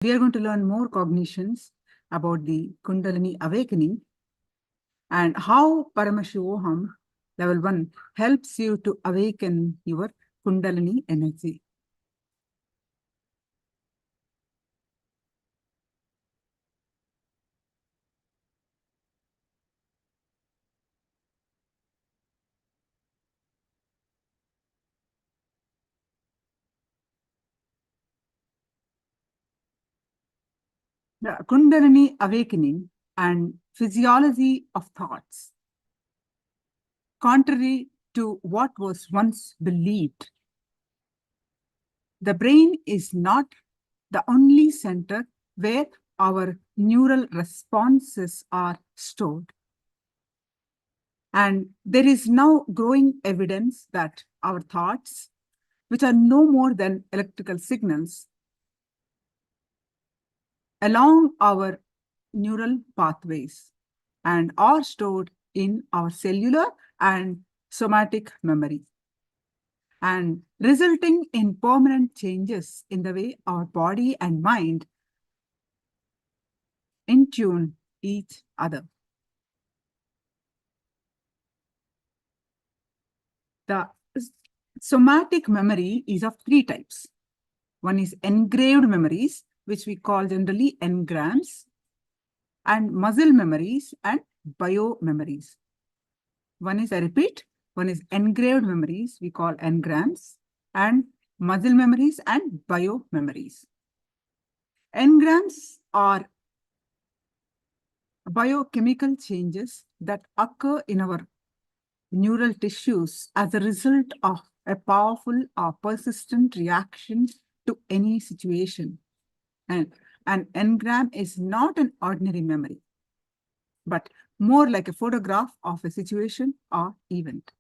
We are going to learn more cognitions about the Kundalini awakening and how Paramashivoham level 1 helps you to awaken your Kundalini energy. The Kundalini awakening and physiology of thoughts. Contrary to what was once believed, the brain is not the only center where our neural responses are stored. And there is now growing evidence that our thoughts, which are no more than electrical signals, along our neural pathways and are stored in our cellular and somatic memory, and resulting in permanent changes in the way our body and mind in tune each other. The somatic memory is of three types. One is engraved memories, which we call generally engrams, and muscle memories and bio memories. One is, I repeat, one is engraved memories, we call engrams, and muscle memories and bio memories. Engrams are biochemical changes that occur in our neural tissues as a result of a powerful or persistent reaction to any situation. And an engram is not an ordinary memory, but more like a photograph of a situation or event,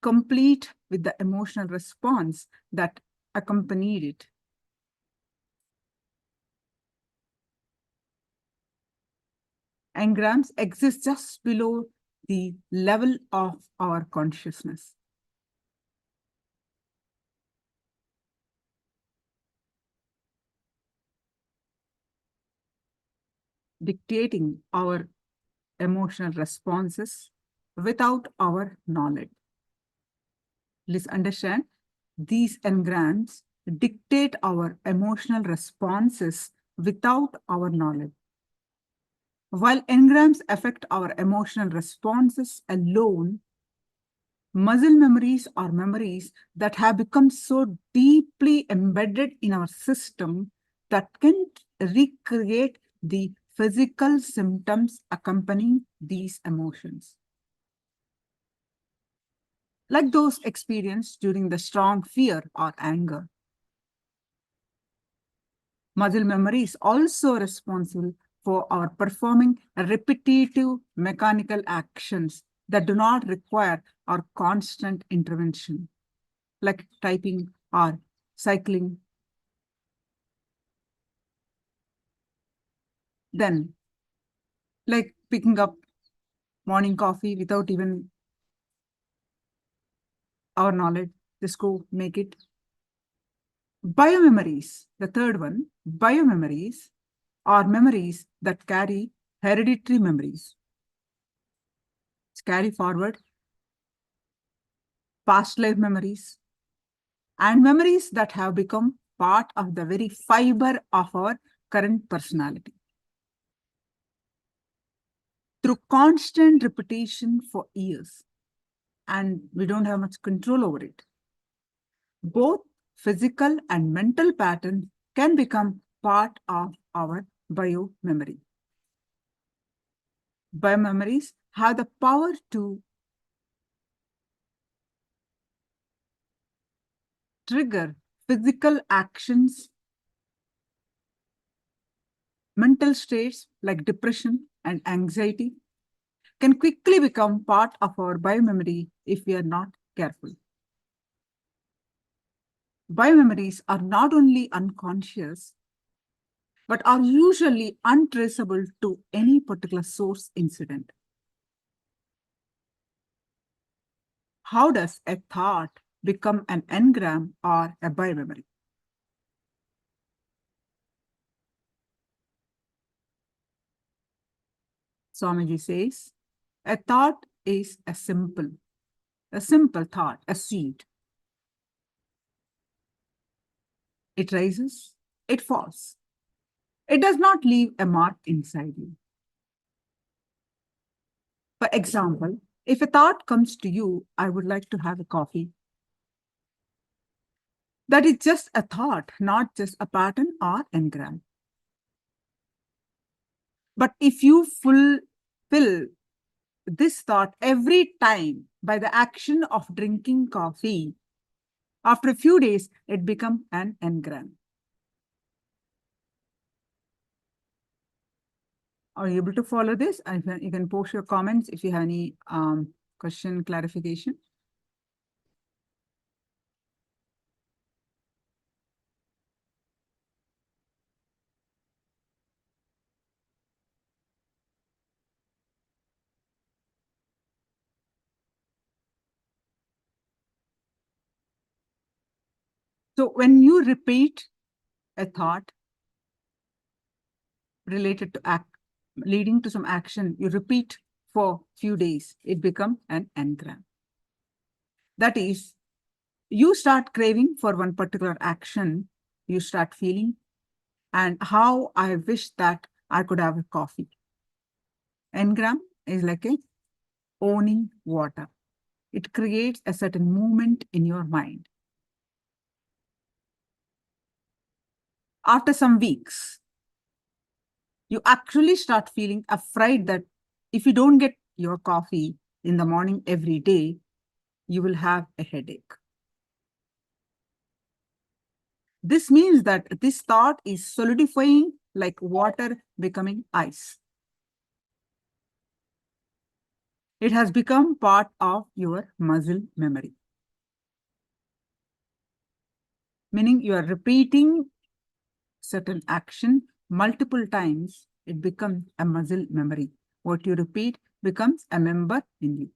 complete with the emotional response that accompanied it. Engrams exist just below the level of our consciousness. Dictating our emotional responses without our knowledge. Please understand, these engrams dictate our emotional responses without our knowledge. While engrams affect our emotional responses alone, muscle memories are memories that have become so deeply embedded in our system that can recreate the physical symptoms accompanying these emotions, like those experienced during the strong fear or anger. Muscle memory is also responsible for our performing repetitive mechanical actions that do not require our constant intervention, like typing or cycling. Then, like picking up morning coffee without even our knowledge, just go make it. Biomemories, the third one, biomemories are memories that carry hereditary memories. It's carry forward past life memories and memories that have become part of the very fiber of our current personality. Through constant repetition for years, and we don't have much control over it, both physical and mental patterns can become part of our biomemory. Biomemories have the power to trigger physical actions, mental states like depression and anxiety can quickly become part of our biomemory if we are not careful. Biomemories are not only unconscious, but are usually untraceable to any particular source incident. How does a thought become an engram or a biomemory? Swamiji says, a thought is a simple thought, a seed. It rises, it falls. It does not leave a mark inside you. For example, if a thought comes to you, I would like to have a coffee. That is just a thought, not just a pattern or engram. But if you fulfill this thought every time by the action of drinking coffee, after a few days, it becomes an engram. Are you able to follow this? You can post your comments if you have any question, clarification. So when you repeat a thought related to act, leading to some action, you repeat for few days, it becomes an engram. That is, you start craving for one particular action, you start feeling, and how I wish that I could have a coffee. Engram is like a owning water. It creates a certain movement in your mind. After some weeks, you actually start feeling afraid that if you don't get your coffee in the morning every day, you will have a headache. This means that this thought is solidifying like water becoming ice. It has become part of your muscle memory. Meaning you are repeating certain action multiple times, it becomes a muscle memory. What you repeat becomes a member in you.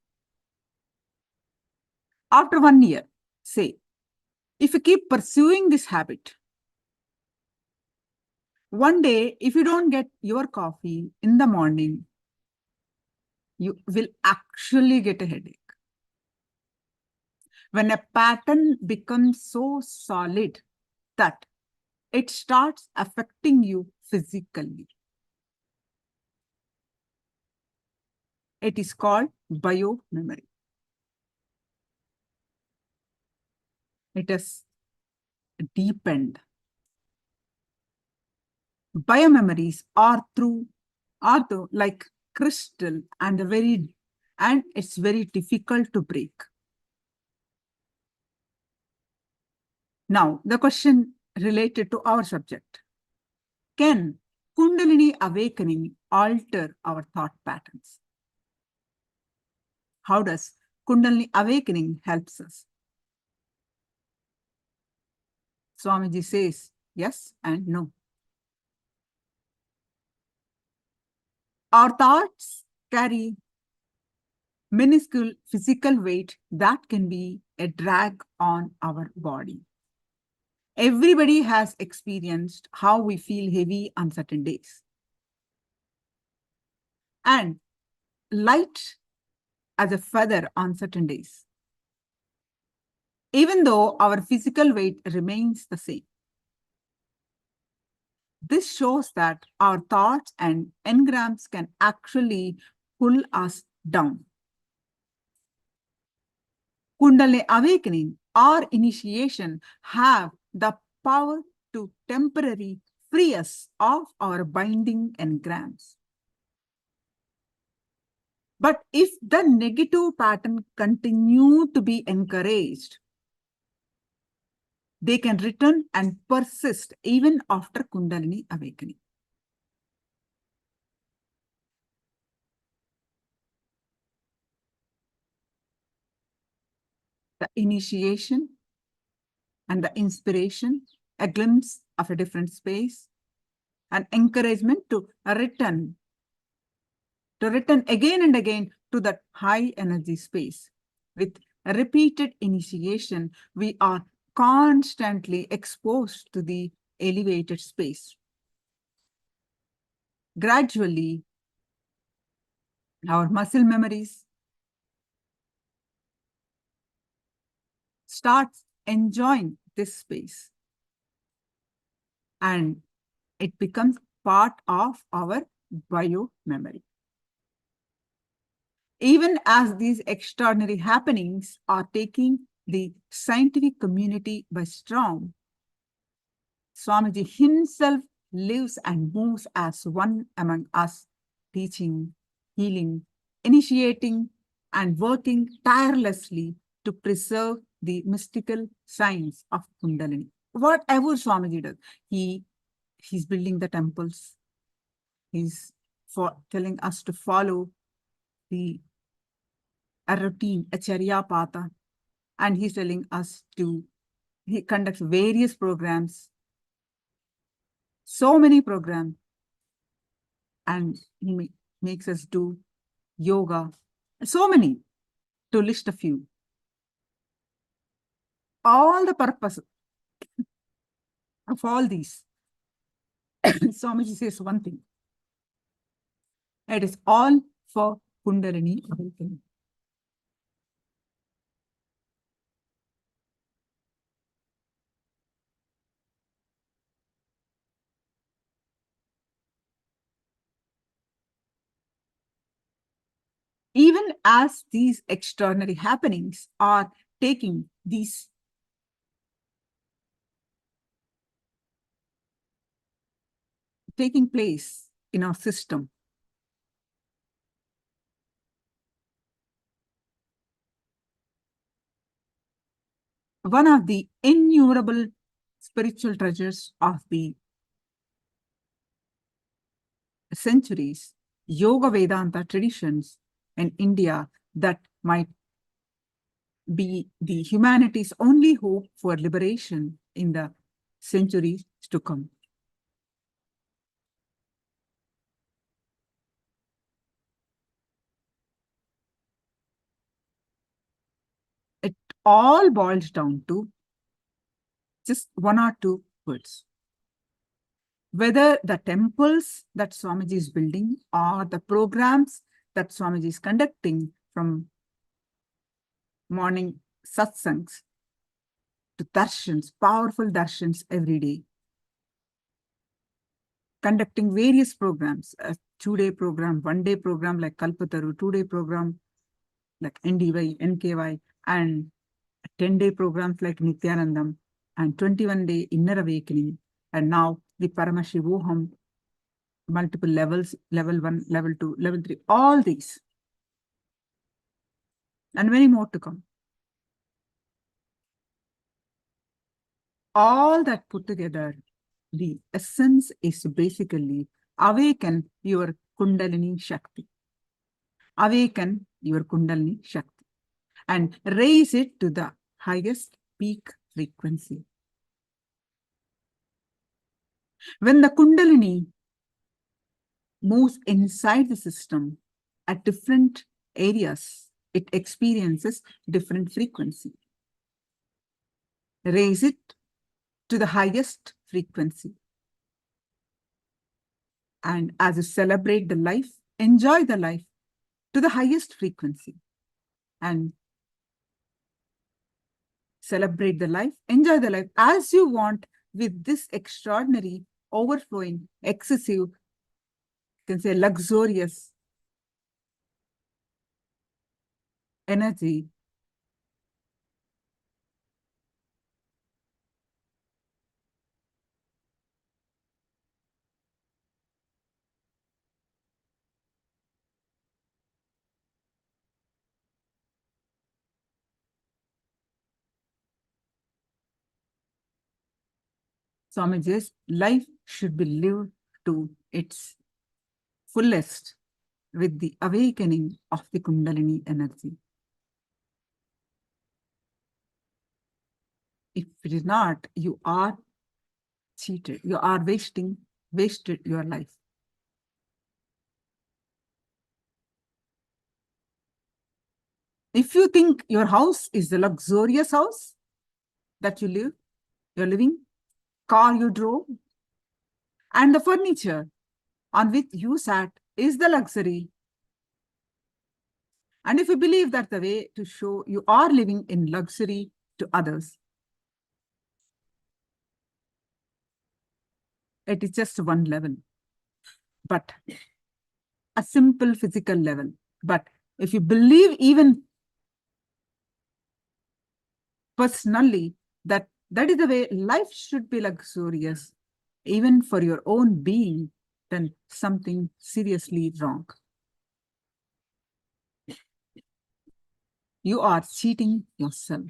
After 1 year, say, if you keep pursuing this habit, one day, if you don't get your coffee in the morning, you will actually get a headache. When a pattern becomes so solid that it starts affecting you physically, it is called biomemory. It has deepened. Biomemories are like crystal and it's very difficult to break. Now, the question related to our subject. Can Kundalini awakening alter our thought patterns? How does Kundalini awakening helps us? Swamiji says yes and no. Our thoughts carry minuscule physical weight that can be a drag on our body. Everybody has experienced how we feel heavy on certain days and light as a feather on certain days, even though our physical weight remains the same. This shows that our thoughts and engrams can actually pull us down. Kundalini awakening or initiation have the power to temporarily free us of our binding engrams. But if the negative pattern continue to be encouraged, they can return and persist even after Kundalini awakening. The initiation and the inspiration, a glimpse of a different space, an encouragement to return again and again to that high energy space. With repeated initiation, we are constantly exposed to the elevated space. Gradually, our muscle memories, starts enjoying this space, and it becomes part of our bio memory. Even as these extraordinary happenings are taking the scientific community by storm, Swamiji himself lives and moves as one among us, teaching, healing, initiating, and working tirelessly to preserve the mystical science of Kundalini. Whatever Swamiji does, he's building the temples. He's telling us to follow a routine, a charya pata, and he's telling us he conducts various programs, so many programs, and he makes us do yoga, so many, to list a few. All the purpose of all these, Swamiji says one thing: it is all for Kundalini awakening. Even as these extraordinary happenings are taking place in our system, one of the innumerable spiritual treasures of the centuries, Yoga Vedanta traditions in India, that might be the humanity's only hope for liberation in the centuries to come. It all boils down to just one or two words. Whether the temples that Swamiji is building or the programs that Swamiji is conducting, from morning satsangs to darshans, powerful darshans every day, conducting various programs, a 2-day program, 1-day program like Kalpataru, 2-day program like NDY, NKY, and 10-day programs like Nithyanandam, and 21-day inner awakening, and now the Paramashivoham, multiple levels, level 1, level 2, level 3, all these, and many more to come. All that put together, the essence is basically awaken your Kundalini Shakti. Awaken your Kundalini Shakti and raise it to the highest peak frequency. When the Kundalini moves inside the system at different areas, it experiences different frequency. Raise it to the highest frequency. And as you celebrate the life, enjoy the life to the highest frequency. And celebrate the life, enjoy the life as you want, with this extraordinary, overflowing, excessive, you can say luxurious energy. Swamiji's life should be lived to its fullest with the awakening of the Kundalini energy. If it is not, you are cheated. You are wasted your life. If you think your house is the luxurious house that you're living, car you drove, and the furniture on which you sat is the luxury, And if you believe that the way to show you are living in luxury to others, it is just one level, but a simple physical level. But if you believe even personally that that is the way life should be luxurious, even for your own being, then something seriously wrong. You are cheating yourself.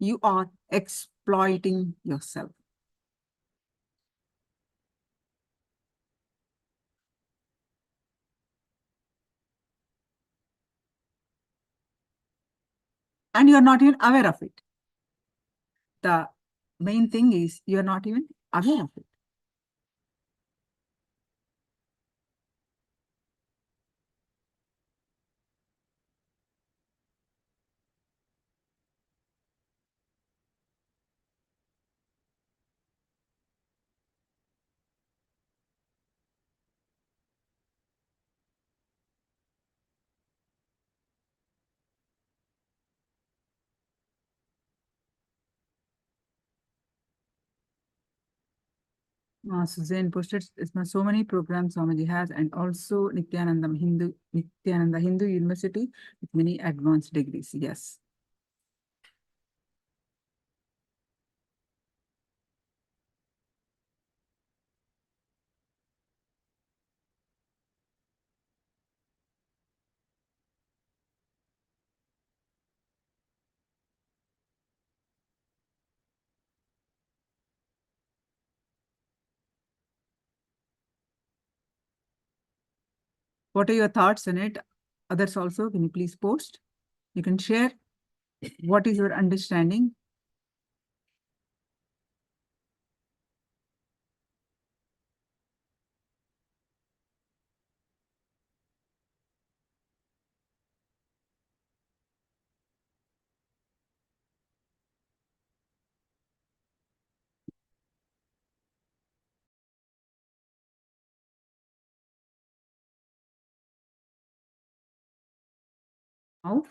You are exploiting yourself. And you're not even aware of it. The main thing is you're not even aware of it. Suzanne posted so many programs Swamiji has, and also Nithyananda Hindu University with many advanced degrees. Yes. What are your thoughts on it? Others also, can you please post? You can share. What is your understanding? Now,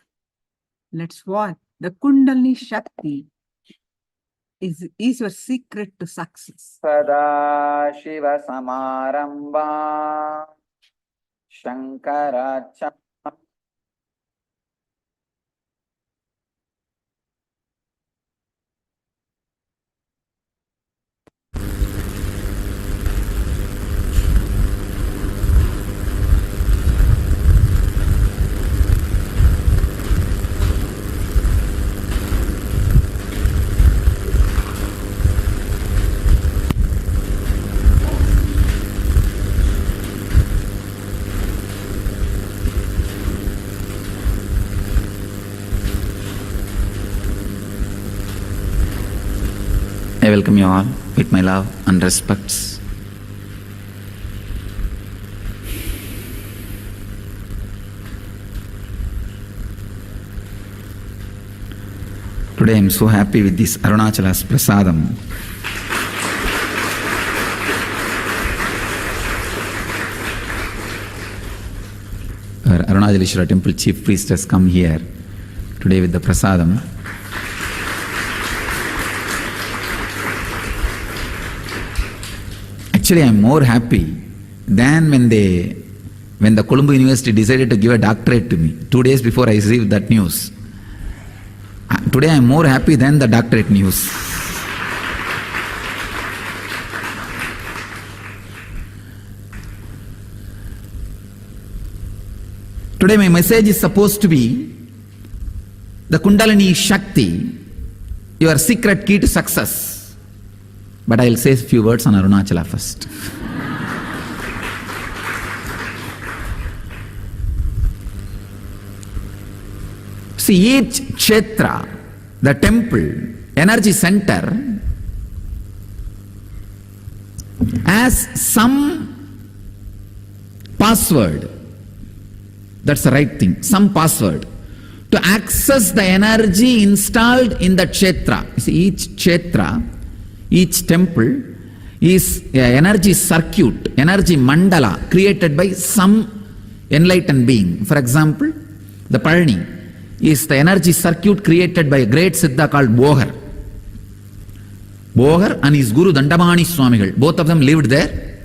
let's watch. The Kundalini Shakti is your secret to success. Sadashiva Samaramba Shankaracha. I welcome you all with my love and respects. Today I am so happy with this Arunachala's prasadam. Our Arunachaleshwara temple chief priest has come here today with the prasadam. Actually, I am more happy than when the Colombo University decided to give a doctorate to me 2 days before I received that news. Today I am more happy than the doctorate news. Today my message is supposed to be the Kundalini Shakti, your secret key to success. But I will say a few words on Arunachala first. See, each kshetra, the temple, energy center, has some password. That's the right thing, some password to access the energy installed in the kshetra. See, each kshetra, each temple is an energy circuit, energy mandala created by some enlightened being. For example, The Palani is the energy circuit created by a great Siddha called Bohar. Bohar and his Guru Dandamani Swamigal, both of them lived there.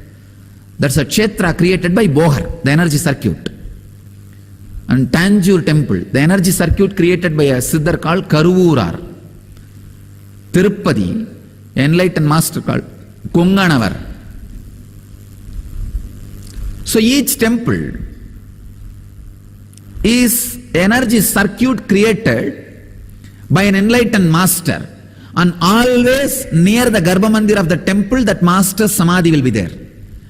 That's a Kshetra created by Bohar, the energy circuit. And Tanjore temple, the energy circuit created by a Siddhar called Karuvurar. Tirupati, enlightened master called Kunganavar. So each temple is energy circuit created by an enlightened master, and always near the Garbha Mandir of the temple that master's samadhi will be there,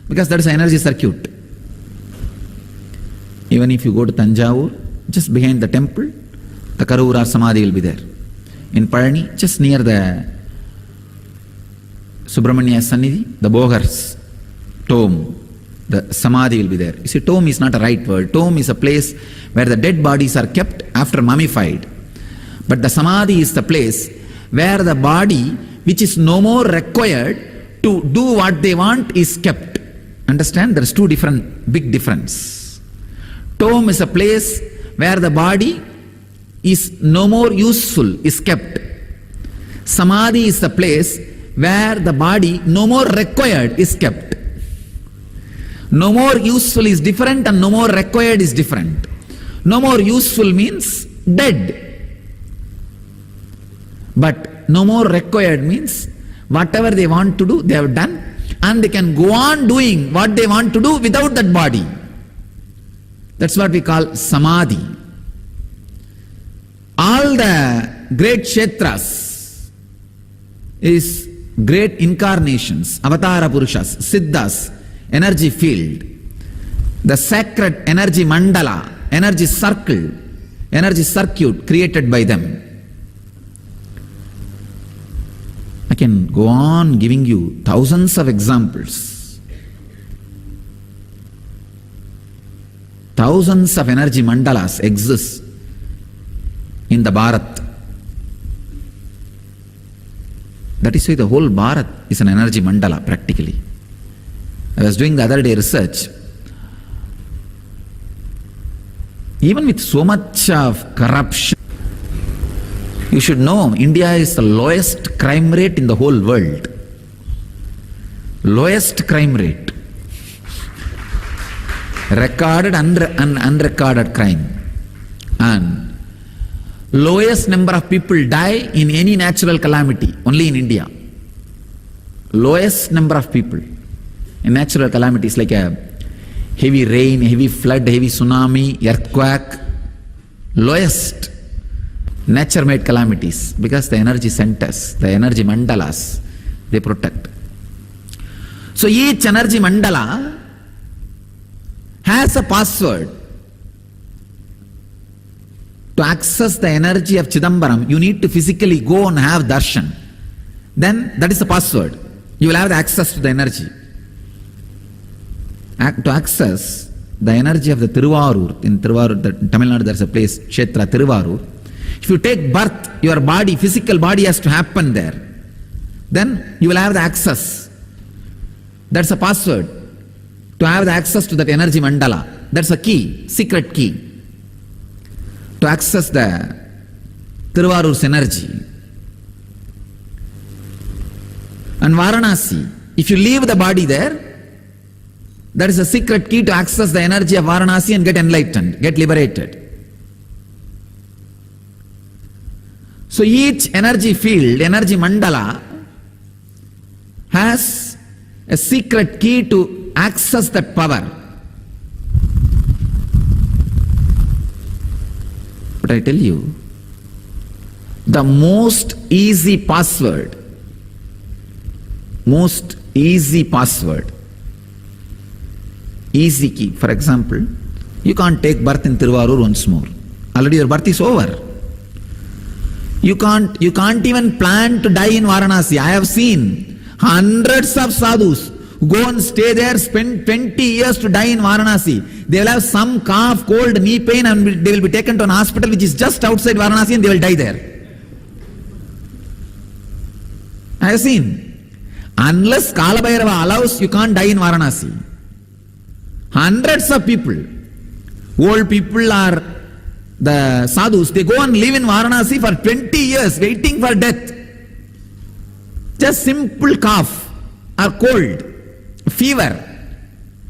because that is an energy circuit. Even if you go to Tanjavur, just behind the temple, the Karuvurar samadhi will be there. In Palani, just near the Subramanya Sannidhi, the Bohar's tomb, the samadhi will be there. You see, tomb is not a right word. Tomb is a place where the dead bodies are kept after mummified. But the samadhi is the place where the body, which is no more required to do what they want, is kept. Understand? There is two big difference. Tomb is a place where the body is no more useful, is kept. Samadhi is the place where the body no more required is kept. No more useful is different and no more required is different. No more useful means dead. But no more required means whatever they want to do, they have done, and they can go on doing what they want to do without that body. That's what we call samadhi. All the great kshetras is great incarnations, avatara purushas, siddhas, energy field, the sacred energy mandala, energy circle, energy circuit created by them. I can go on giving you thousands of examples. Thousands of energy mandalas exist in the Bharat. That is why the whole Bharat is an energy mandala practically. I was doing the other day research. Even with so much of corruption, you should know India is the lowest crime rate in the whole world. Lowest crime rate. Recorded and unrecorded crime. And lowest number of people die in any natural calamity, only in India. Lowest number of people in natural calamities like a heavy rain, heavy flood, heavy tsunami, earthquake. Lowest nature-made calamities, because the energy centers, the energy mandalas, they protect. So each energy mandala has a password. To access the energy of Chidambaram, you need to physically go and have darshan. Then that is the password. You will have the access to the energy. To access the energy of the Tiruvarur, in Tiruvarur, Tamil Nadu, there is a place, Kshetra Tiruvarur. If you take birth, your body, physical body has to happen there. Then you will have the access. That's a password. To have the access to that energy mandala. That's a key, secret key. To access the Tiruvarur's energy. And Varanasi, if you leave the body there, that is a secret key to access the energy of Varanasi and get enlightened, get liberated. So each energy field, energy mandala, has a secret key to access that power. But I tell you, the most easy password, easy key. For example, you can't take birth in Tiruvarur once more. Already your birth is over. You can't even plan to die in Varanasi. I have seen hundreds of sadhus who go and stay there, spend 20 years to die in Varanasi. They will have some cough, cold, knee pain, and they will be taken to an hospital which is just outside Varanasi, and they will die there. I have seen. Unless Kala Bhairava allows, you can't die in Varanasi. Hundreds of people, old people or the sadhus, they go and live in Varanasi for 20 years waiting for death. Just simple cough or cold, fever.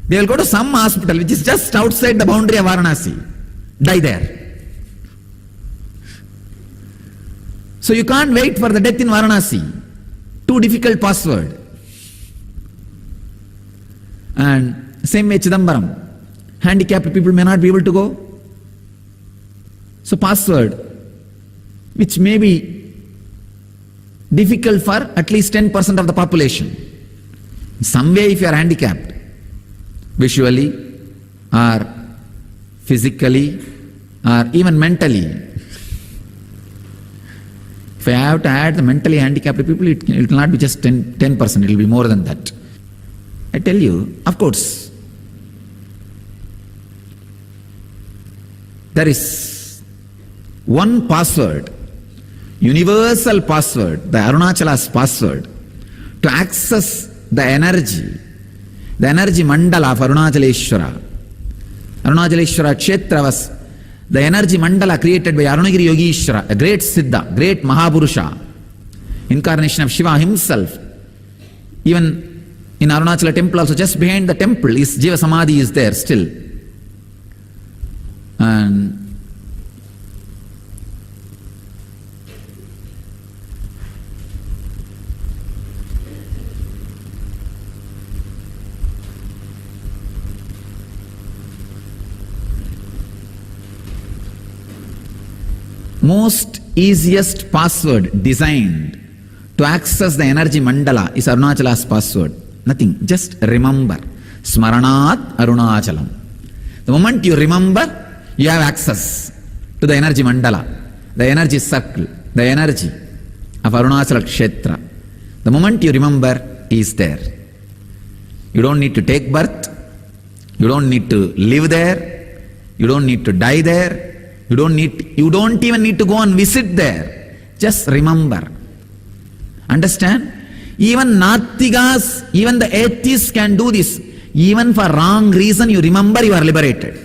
They will go to some hospital which is just outside the boundary of Varanasi, die there. So you can't wait for the death in Varanasi. Too difficult password. And same way Chidambaram. Handicapped people may not be able to go. So password, which may be difficult for at least 10% of the population. In some way if you are handicapped, visually or physically or even mentally. If I have to add the mentally handicapped people, it will not be just 10%, it will be more than that. I tell you, of course, there is one password, universal password, the Arunachala's password, to access the energy mandala of Arunachaleshwara. Arunachaleshwara Kshetra was the energy mandala created by Arunagiri Yogishwara, a great Siddha, great Mahaburusha, incarnation of Shiva himself. Even in Arunachala temple also, just behind the temple, is Jiva Samadhi is there still. And most easiest password designed to access the energy mandala is Arunachala's password. Nothing, just remember. Smaranat Arunachalam. The moment you remember, you have access to the energy mandala, the energy circle, the energy of Arunachala Kshetra. The moment you remember, he is there. You don't need to take birth. You don't need to live there. You don't need to die there. You don't even need to go and visit there. Just remember. Understand? Even Natigas, even the atheists can do this. Even for wrong reason, you remember, you are liberated.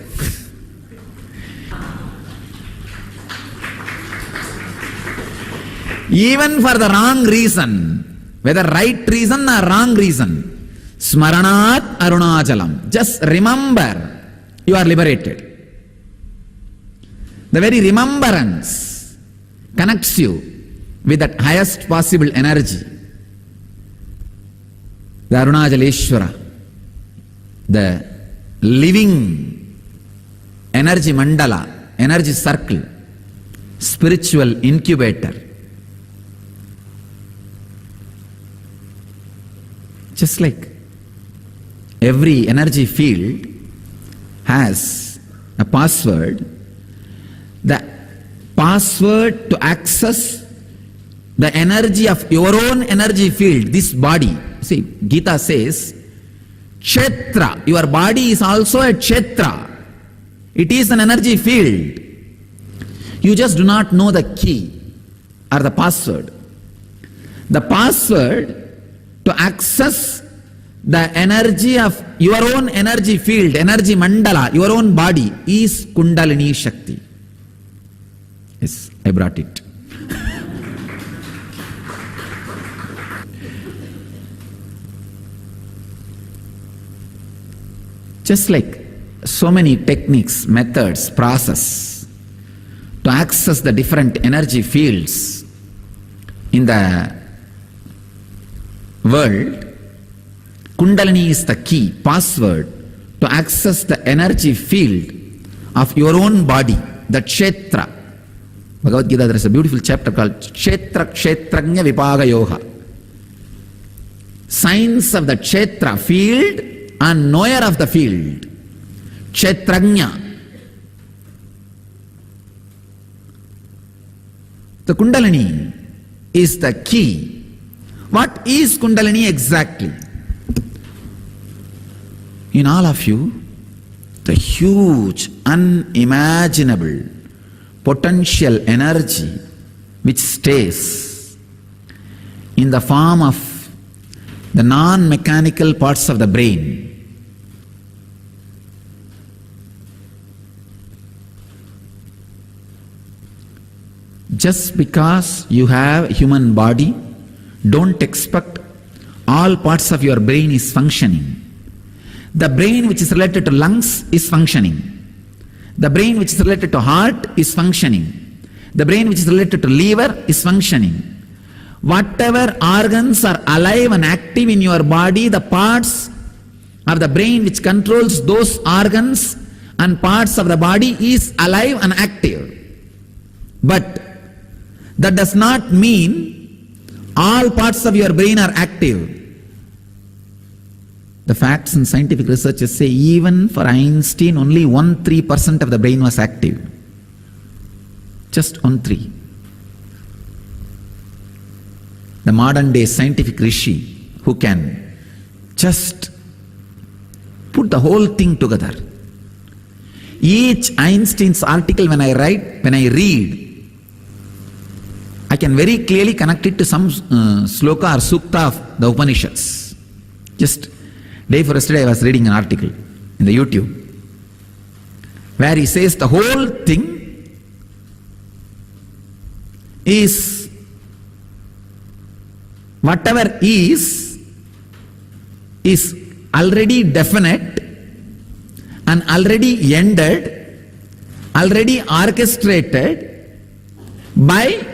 Even for the wrong reason, whether right reason or wrong reason, Smaranat Arunachalam. Just remember, you are liberated. The very remembrance connects you with that highest possible energy. The Arunachaleshwara, the living energy mandala, energy circle, spiritual incubator. Just like every energy field has a password, the password to access the energy of your own energy field, this body. See, Gita says, Kshetra, your body is also a Kshetra. It is an energy field. You just do not know the key or the password. The password to access the energy of your own energy field, energy mandala, your own body is Kundalini Shakti. Yes, I brought it. Just like so many techniques, methods, process to access the different energy fields in the world, Kundalini is the key, password to access the energy field of your own body, the Kshetra. Bhagavad Gita, there is a beautiful chapter called Kshetra Kshetranya Vipaga Yoga. Science of the Kshetra field and knower of the field, Kshetranya. The Kundalini is the key. What is Kundalini exactly? In all of you, the huge, unimaginable potential energy which stays in the form of the non-mechanical parts of the brain. Just because you have a human body, don't expect all parts of your brain is functioning. The brain which is related to lungs is functioning. The brain which is related to heart is functioning. The brain which is related to liver is functioning. Whatever organs are alive and active in your body, the parts of the brain which controls those organs and parts of the body is alive and active. But that does not mean all parts of your brain are active. The facts and scientific researchers say even for Einstein only 1-3% of the brain was active. Just 1-3. The modern day scientific rishi who can just put the whole thing together. Each Einstein's article when I read, I can very clearly connect it to some sloka or sukta of the Upanishads. Just day for yesterday I was reading an article in the YouTube where he says the whole thing is whatever is already definite and already ended, already orchestrated by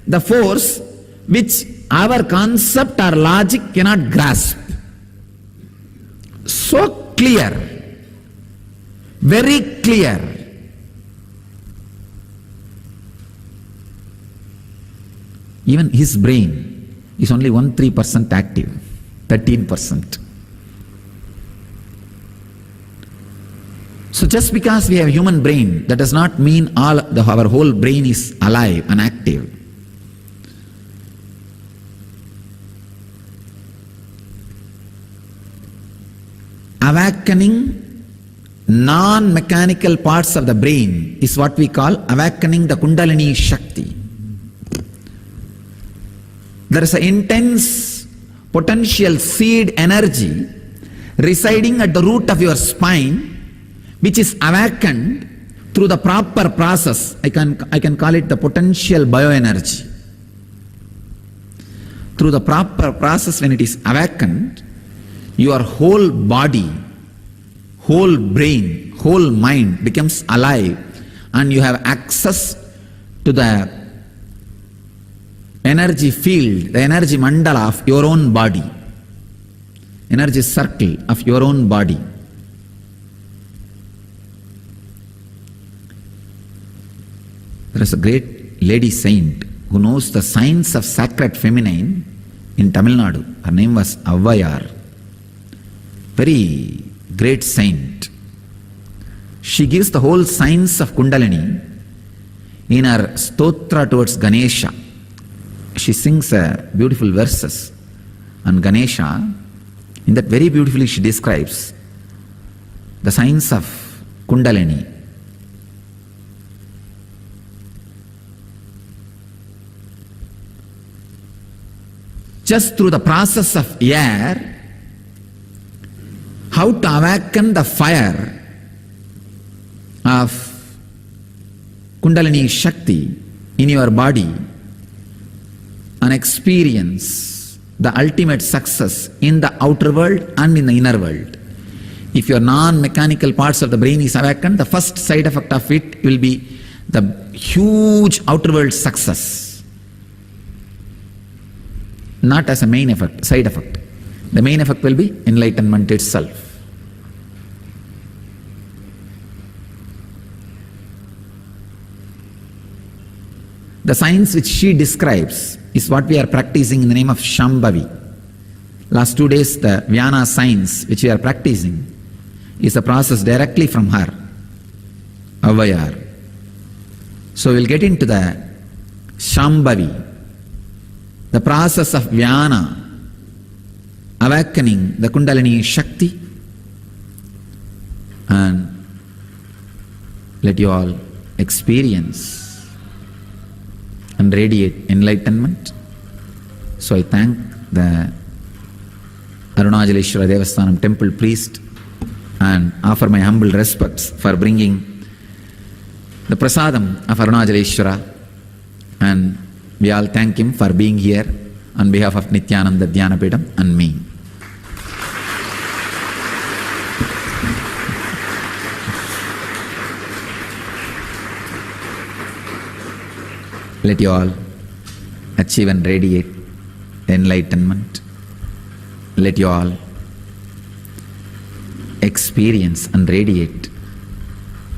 the force which our concept or logic cannot grasp. So clear, very clear. Even his brain is only 1-3% active, 13%. So just because we have a human brain, that does not mean our whole brain is alive and active. Awakening non-mechanical parts of the brain is what we call awakening the Kundalini Shakti. There is an intense potential seed energy residing at the root of your spine, which is awakened through the proper process. I can call it the potential bioenergy. Through the proper process, when it is awakened, your whole body, whole brain, whole mind becomes alive, and you have access to the energy field, the energy mandala of your own body, energy circle of your own body. There is a great lady saint who knows the science of sacred feminine in Tamil Nadu. Her name was Avvayar. Very great saint. She gives the whole science of Kundalini in her stotra towards Ganesha. She sings beautiful verses on Ganesha. In that very beautifully she describes the science of Kundalini. Just through the process of air, how to awaken the fire of Kundalini Shakti in your body and experience the ultimate success in the outer world and in the inner world. If your non-mechanical parts of the brain is awakened, the first side effect of it will be the huge outer world success. Not as a main effect, side effect. The main effect will be enlightenment itself. The science which she describes is what we are practicing in the name of Shambhavi. Last 2 days, the Vyana science which we are practicing is a process directly from her, Avvayar. So we'll get into the Shambhavi, the process of Vyana, awakening the Kundalini Shakti, and let you all experience and radiate enlightenment. So I thank the Arunachaleshwara Devasthanam temple priest and offer my humble respects for bringing the prasadam of Arunachaleshwara And we all thank him for being here on behalf of Nithyananda Dhyanapidam and me. Let you all achieve and radiate enlightenment. Let you all experience and radiate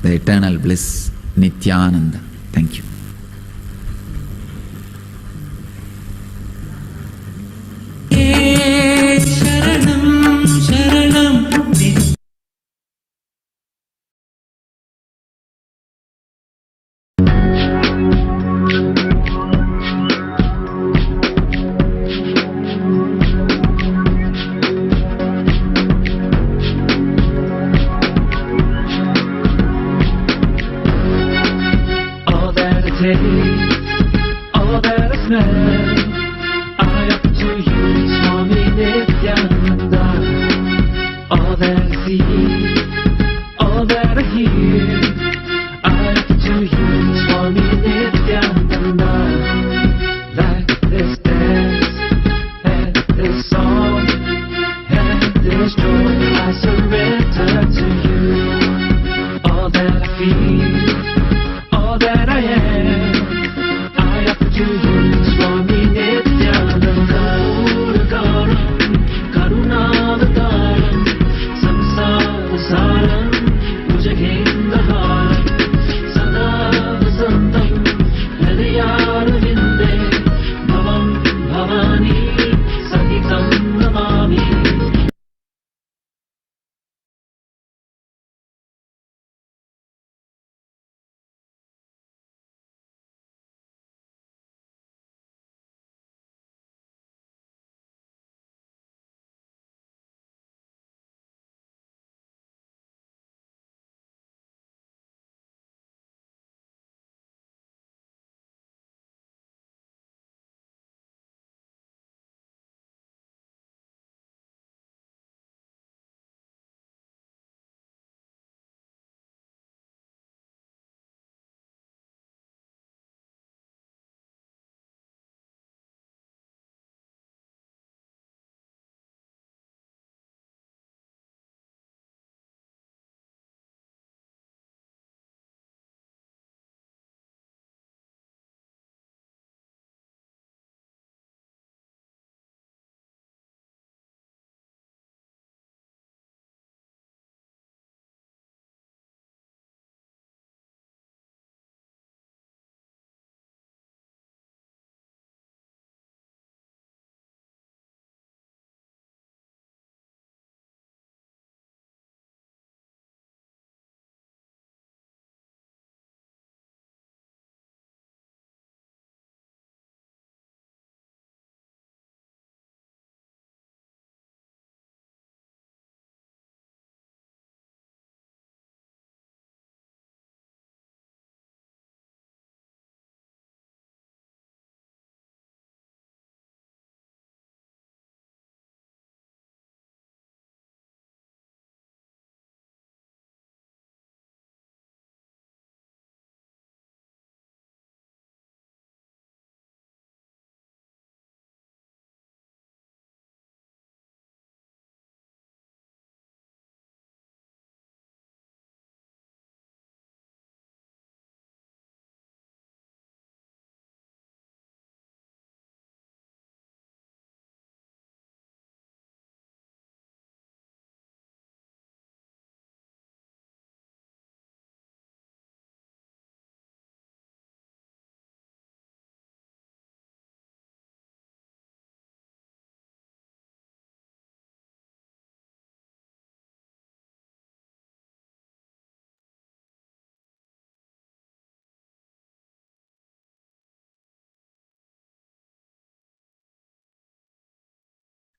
the eternal bliss, Nithyananda. Thank you. Sharanam, Sharanam. All that I take, all that I smell, I offer to you, Swami Nithyananda. All that I see, all that I hear, I offer to you, Swami Nithyananda. Like this dance, and this song, and this joy, I surrender to you. All that I feel, all that I am, I offer to you, Swami Nithyananda. Uragaram, Karunavataram, Samsarasaram, Bhujagendaharam, Sada Vasantam, Hridayarvinde, Bhavam Bhavani, Sahitam Namami.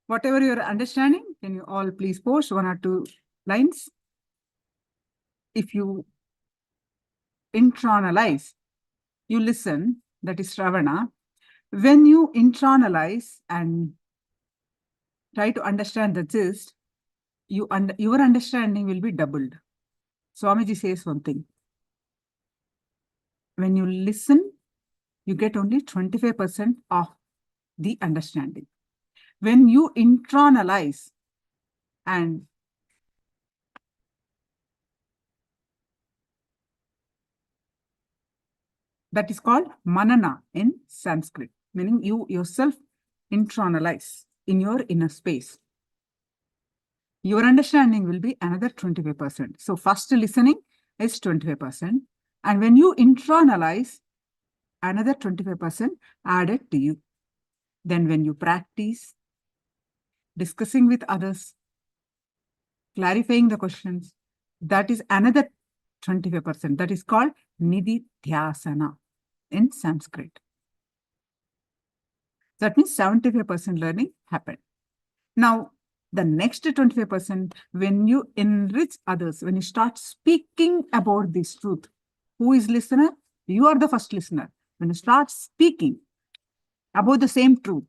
Whatever your understanding, can you all please post 1 or 2 lines? If you internalize, you listen, that is Shravana. When you internalize and try to understand the gist, your understanding will be doubled. Swamiji says one thing. When you listen you get only 25% of the understanding. When you internalize and that is called manana in Sanskrit, meaning you yourself internalize in your inner space. Your understanding will be another 25%. So first listening is 25%. And when you internalize, another 25% added to you. Then when you practice, discussing with others, clarifying the questions, that is another 25%. That is called nididhyasana in Sanskrit. That means 75% learning happened. Now, the next 25%, when you enrich others, when you start speaking about this truth, who is listener? You are the first listener. When you start speaking about the same truth,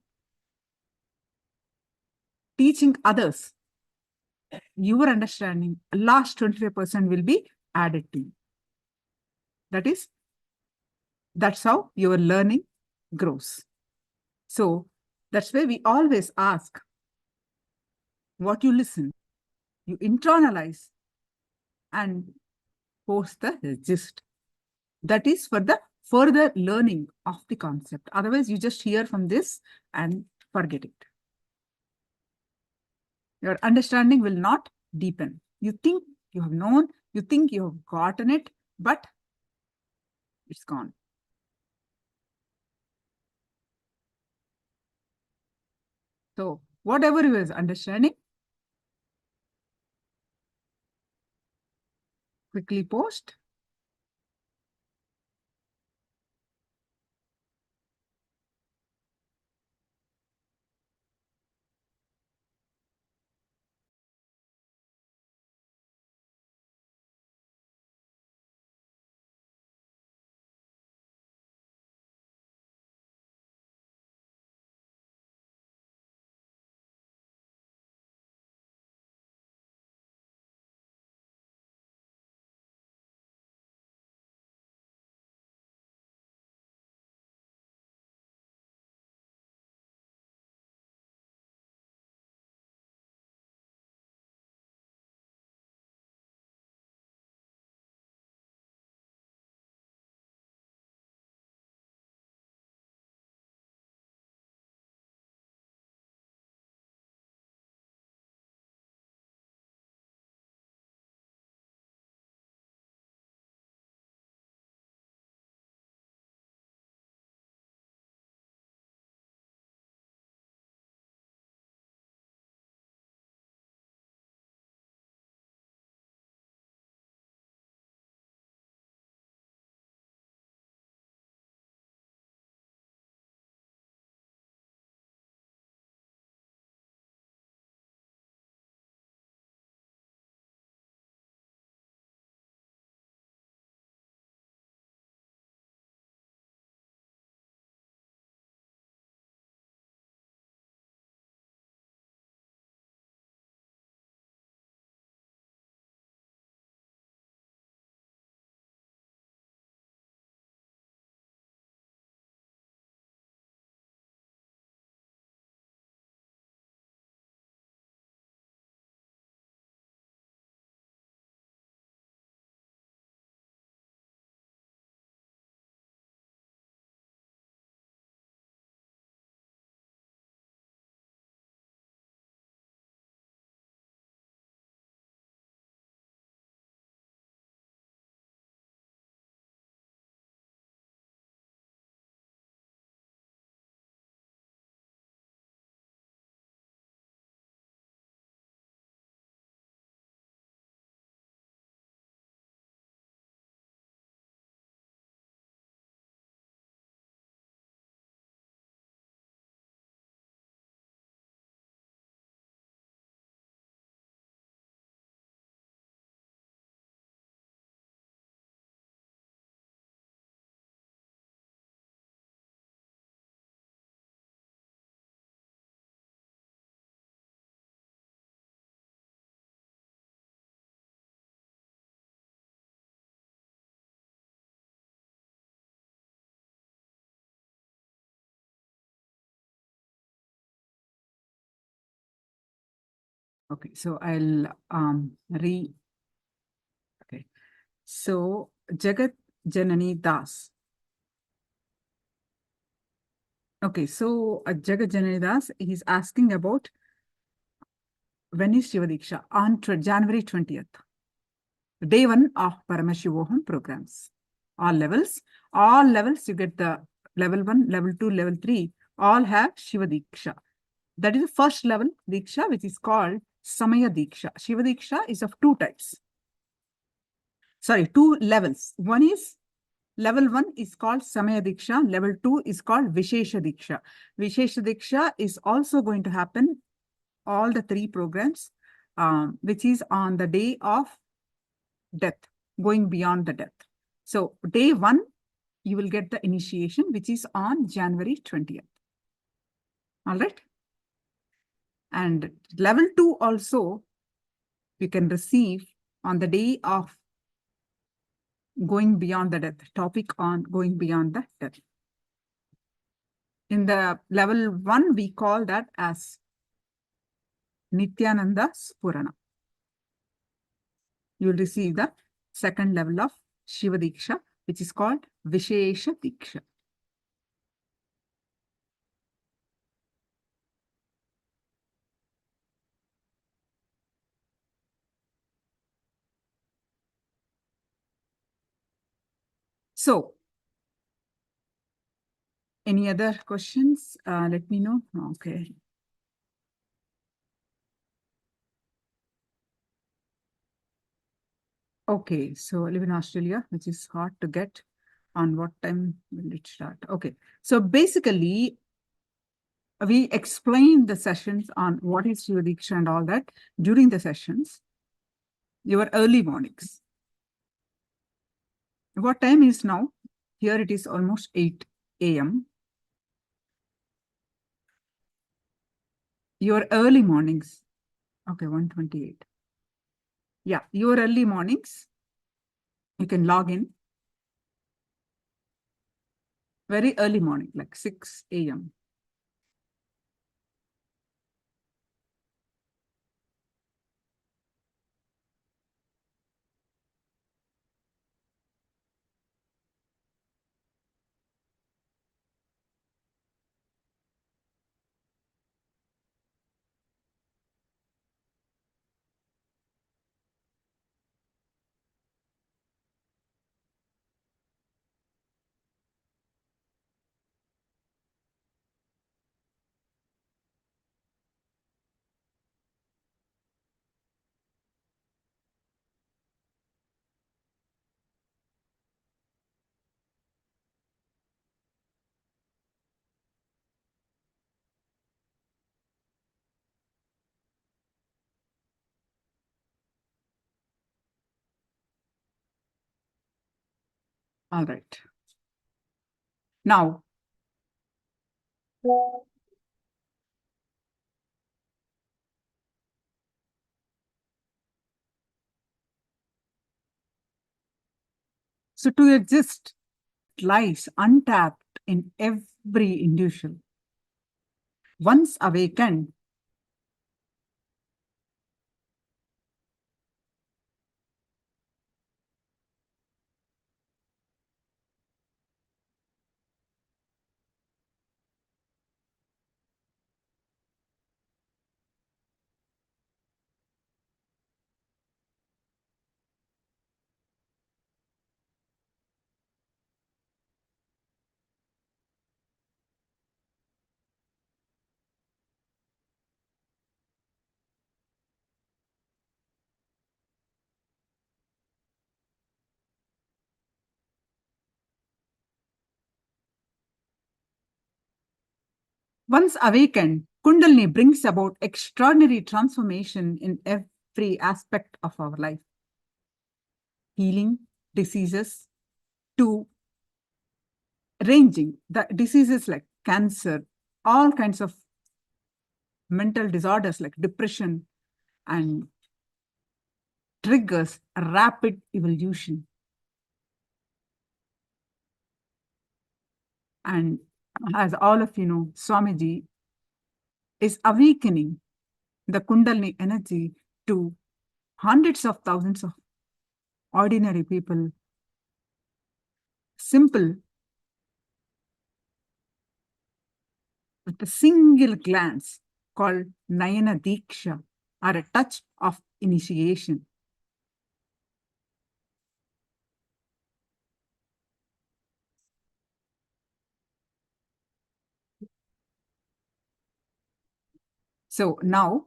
teaching others, your understanding, last 25% will be added to you. That's how your learning grows. So that's why we always ask what you listen, you internalize and post the gist. That is for the further learning of the concept. Otherwise, you just hear from this and forget it. Your understanding will not deepen. You think you have known, you think you have gotten it, but it's gone. So whatever you is understanding, quickly post. Okay, so I'll okay. So Jagat Janani Das. Okay, so Jagat Janani Das, he's asking about when is Shiva Diksha? On January 20th. Day 1 of Paramashivoham programs. All levels you get the level 1, level 2, level 3, all have Shiva Diksha. That is the first level Diksha, which is called Samaya Diksha. Shiva Diksha is of two types. Sorry, two levels. One is level 1 is called Samaya Diksha. Level 2 is called Vishesha Diksha. Vishesha Diksha is also going to happen all the three programs, which is on the day of death, going beyond the death. So day 1, you will get the initiation, which is on January 20th. All right. And level 2 also, you can receive on the day of going beyond the death, topic on going beyond the death. In the level 1, we call that as Nithyananda Spurana. You will receive the second level of Shiva Diksha, which is called Vishesha Diksha. So, any other questions? Let me know. Okay. Okay, so I live in Australia, which is hard to get. On what time will it start? Okay, so basically, we explained the sessions on what is Shiva Diksha and all that during the sessions, your early mornings. What time is now? Here it is almost 8 a.m. Your early mornings. Okay, 1:28. Yeah, your early mornings. You can log in. Very early morning, like 6 a.m. All right. Now, so to exist lies untapped in every individual. Once awakened, Kundalini brings about extraordinary transformation in every aspect of our life. Healing diseases to ranging the diseases like cancer, all kinds of mental disorders like depression, and triggers a rapid evolution. And as all of you know, Swamiji is awakening the Kundalini energy to hundreds of thousands of ordinary people. Simple, with a single glance called Nayana Diksha, or a touch of initiation. So now,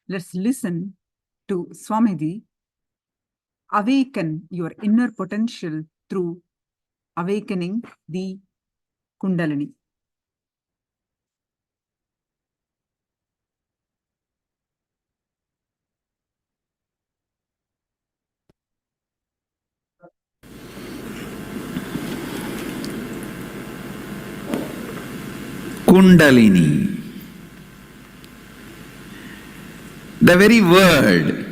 let's listen to Swamiji awaken your inner potential through awakening the Kundalini. Kundalini. The very word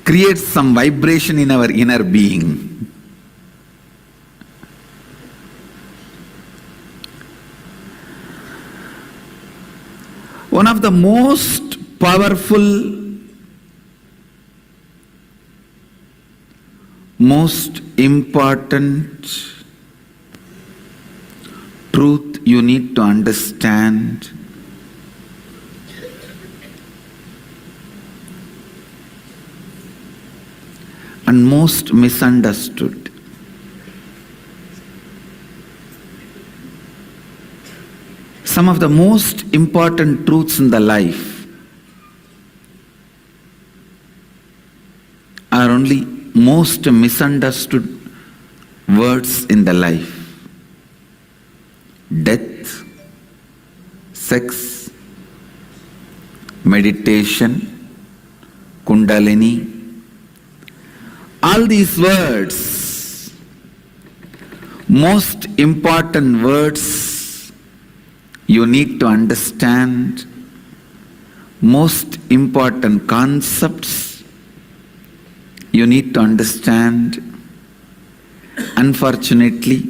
creates some vibration in our inner being. One of the most powerful, most important truth you need to understand and most misunderstood. Some of the most important truths in the life are only most misunderstood words in the life. Death, sex, meditation, Kundalini, all these words, most important words you need to understand, most important concepts you need to understand. Unfortunately,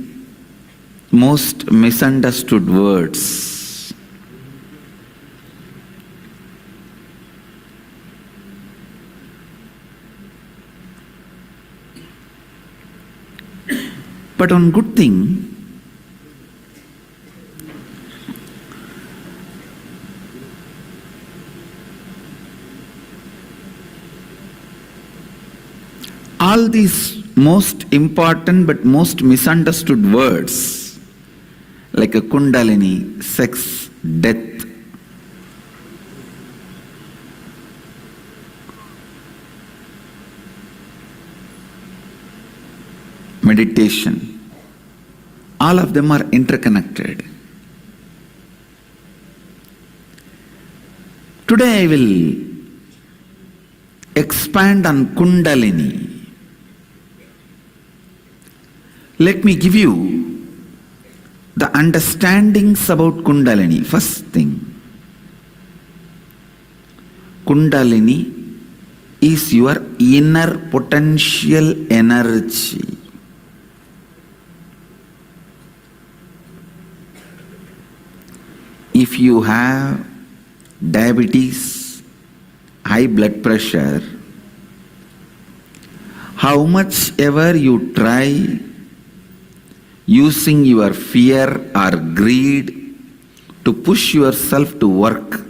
most misunderstood words. But one good thing, all these most important but most misunderstood words, like a Kundalini, sex, death, meditation, all of them are interconnected. Today I will expand on Kundalini. Let me give you the understandings about Kundalini. First thing, Kundalini is your inner potential energy. If you have diabetes, high blood pressure, how much ever you try using your fear or greed to push yourself to work,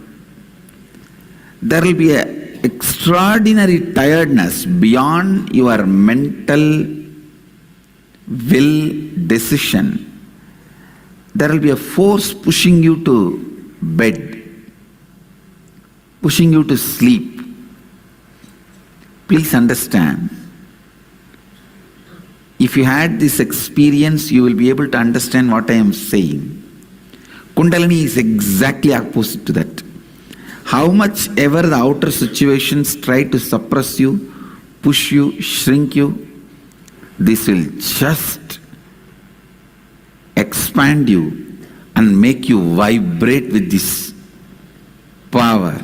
there will be an extraordinary tiredness beyond your mental will decision. There will be a force pushing you to bed, pushing you to sleep. Please understand. If you had this experience, you will be able to understand what I am saying. Kundalini is exactly opposite to that. How much ever the outer situations try to suppress you, push you, shrink you, this will just expand you and make you vibrate with this power.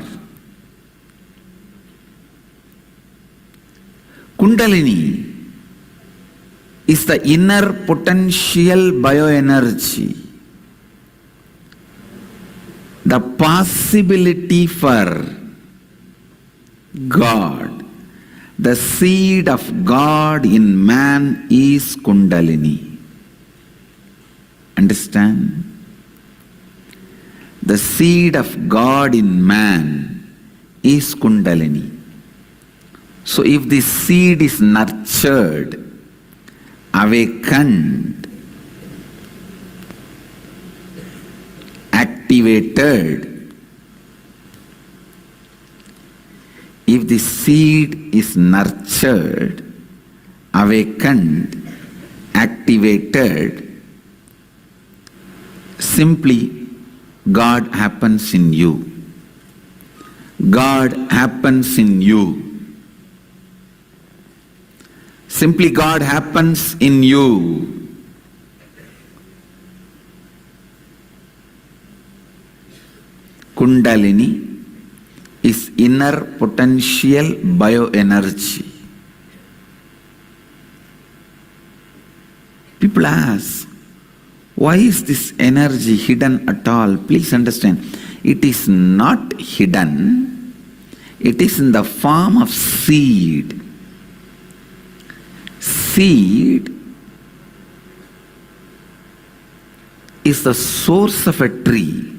Kundalini is the inner potential bioenergy, the possibility for God. The seed of God in man is Kundalini. Understand? The seed of God in man is Kundalini. So if this seed is nurtured, awakened, activated, if the seed is nurtured, awakened, activated, simply God happens in you. God happens in you. Simply God happens in you. Kundalini is inner potential bioenergy. People ask, why is this energy hidden at all? Please understand, it is not hidden. It is in the form of seed. Seed is the source of a tree.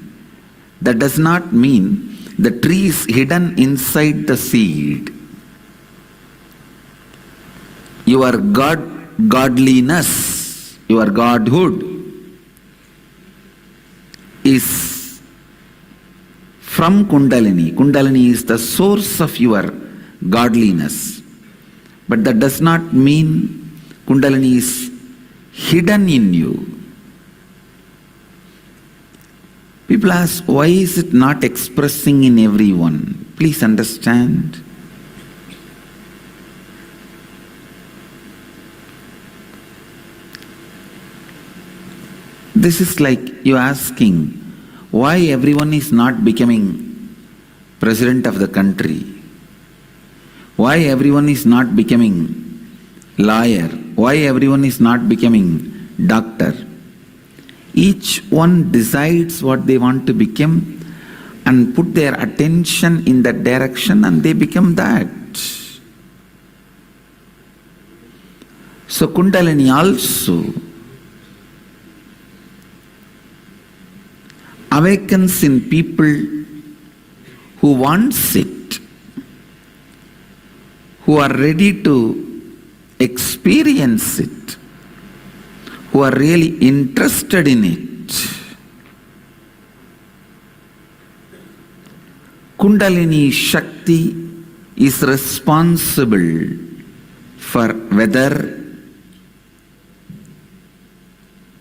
That does not mean the tree is hidden inside the seed. Your godliness, your godhood is from Kundalini. Kundalini is the source of your godliness. But that does not mean Kundalini is hidden in you. People ask, why is it not expressing in everyone? Please understand. This is like you asking, why everyone is not becoming president of the country? Why everyone is not becoming lawyer? Why everyone is not becoming doctor? Each one decides what they want to become and put their attention in that direction and they become that. So Kundalini also awakens in people who wants it, who are ready to experience it, who are really interested in it. Kundalini Shakti is responsible for whether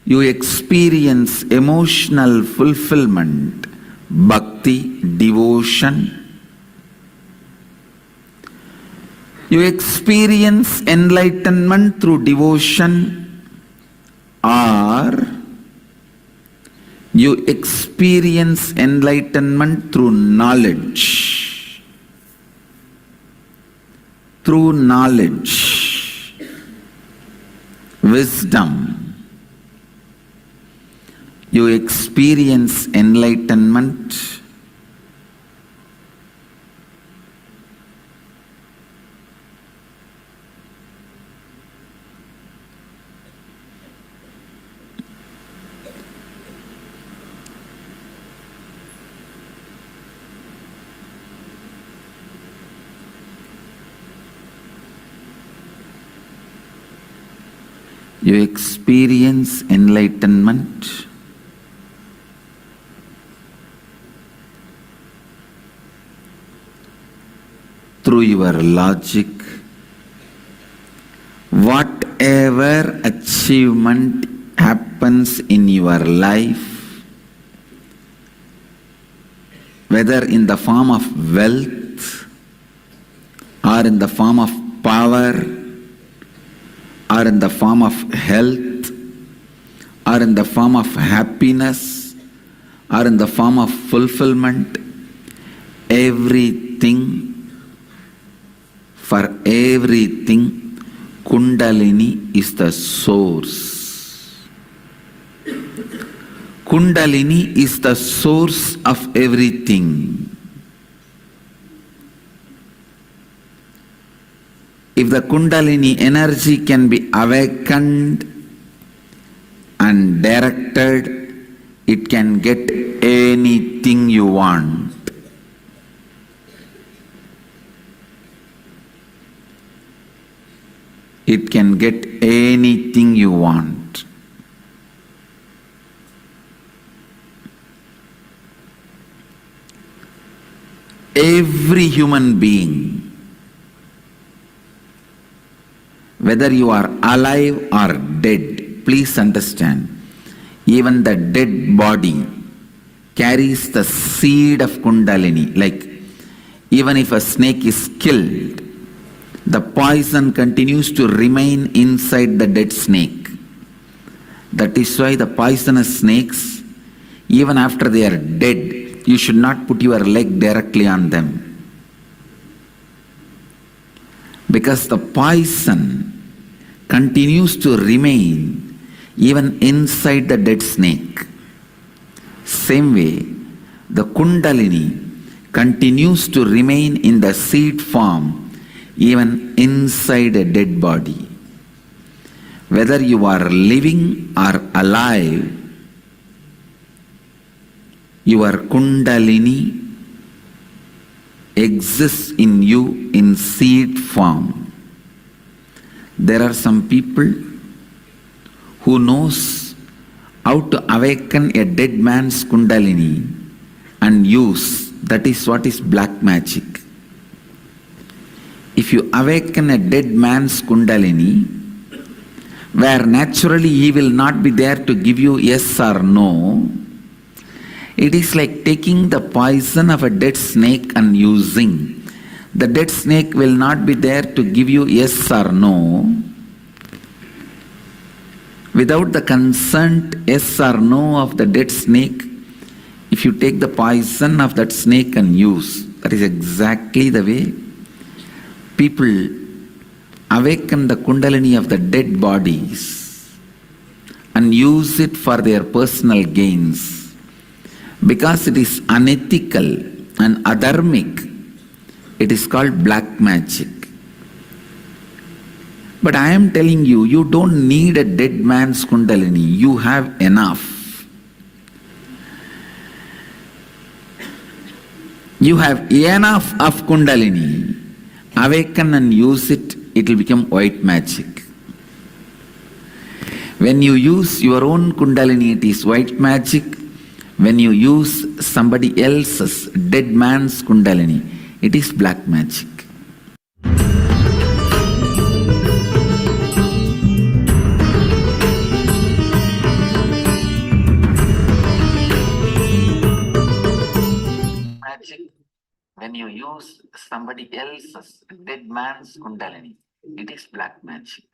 you experience emotional fulfillment, bhakti, devotion. You experience enlightenment through devotion, or you experience enlightenment through knowledge. Through knowledge, wisdom, you experience enlightenment. You experience enlightenment through your logic. Whatever achievement happens in your life, whether in the form of wealth or in the form of power, or in the form of health, or in the form of happiness, or in the form of fulfillment, everything, for everything, Kundalini is the source. Kundalini is the source of everything. If the Kundalini energy can be awakened and directed, it can get anything you want. It can get anything you want. Every human being, whether you are alive or dead, please understand, even the dead body carries the seed of Kundalini. Like, even if a snake is killed, the poison continues to remain inside the dead snake. That is why the poisonous snakes, even after they are dead, you should not put your leg directly on them. Because the poison continues to remain even inside the dead snake. Same way, the Kundalini continues to remain in the seed form even inside a dead body. Whether you are living or alive, your Kundalini exists in you in seed form. There are some people who knows how to awaken a dead man's Kundalini and use. That is what is black magic. If you awaken a dead man's Kundalini, where naturally he will not be there to give you yes or no, it is like taking the poison of a dead snake and using. The dead snake will not be there to give you yes or no. Without the consent yes or no of the dead snake, if you take the poison of that snake and use, that is exactly the way people awaken the Kundalini of the dead bodies and use it for their personal gains. Because it is unethical and adharmic, it is called black magic. But I am telling you, you don't need a dead man's Kundalini. You have enough. You have enough of Kundalini. Awaken and use it, it will become white magic. When you use your own Kundalini, it is white magic. When you use somebody else's dead man's Kundalini, it is black magic. Magic. When you use somebody else's dead man's Kundalini, it is black magic.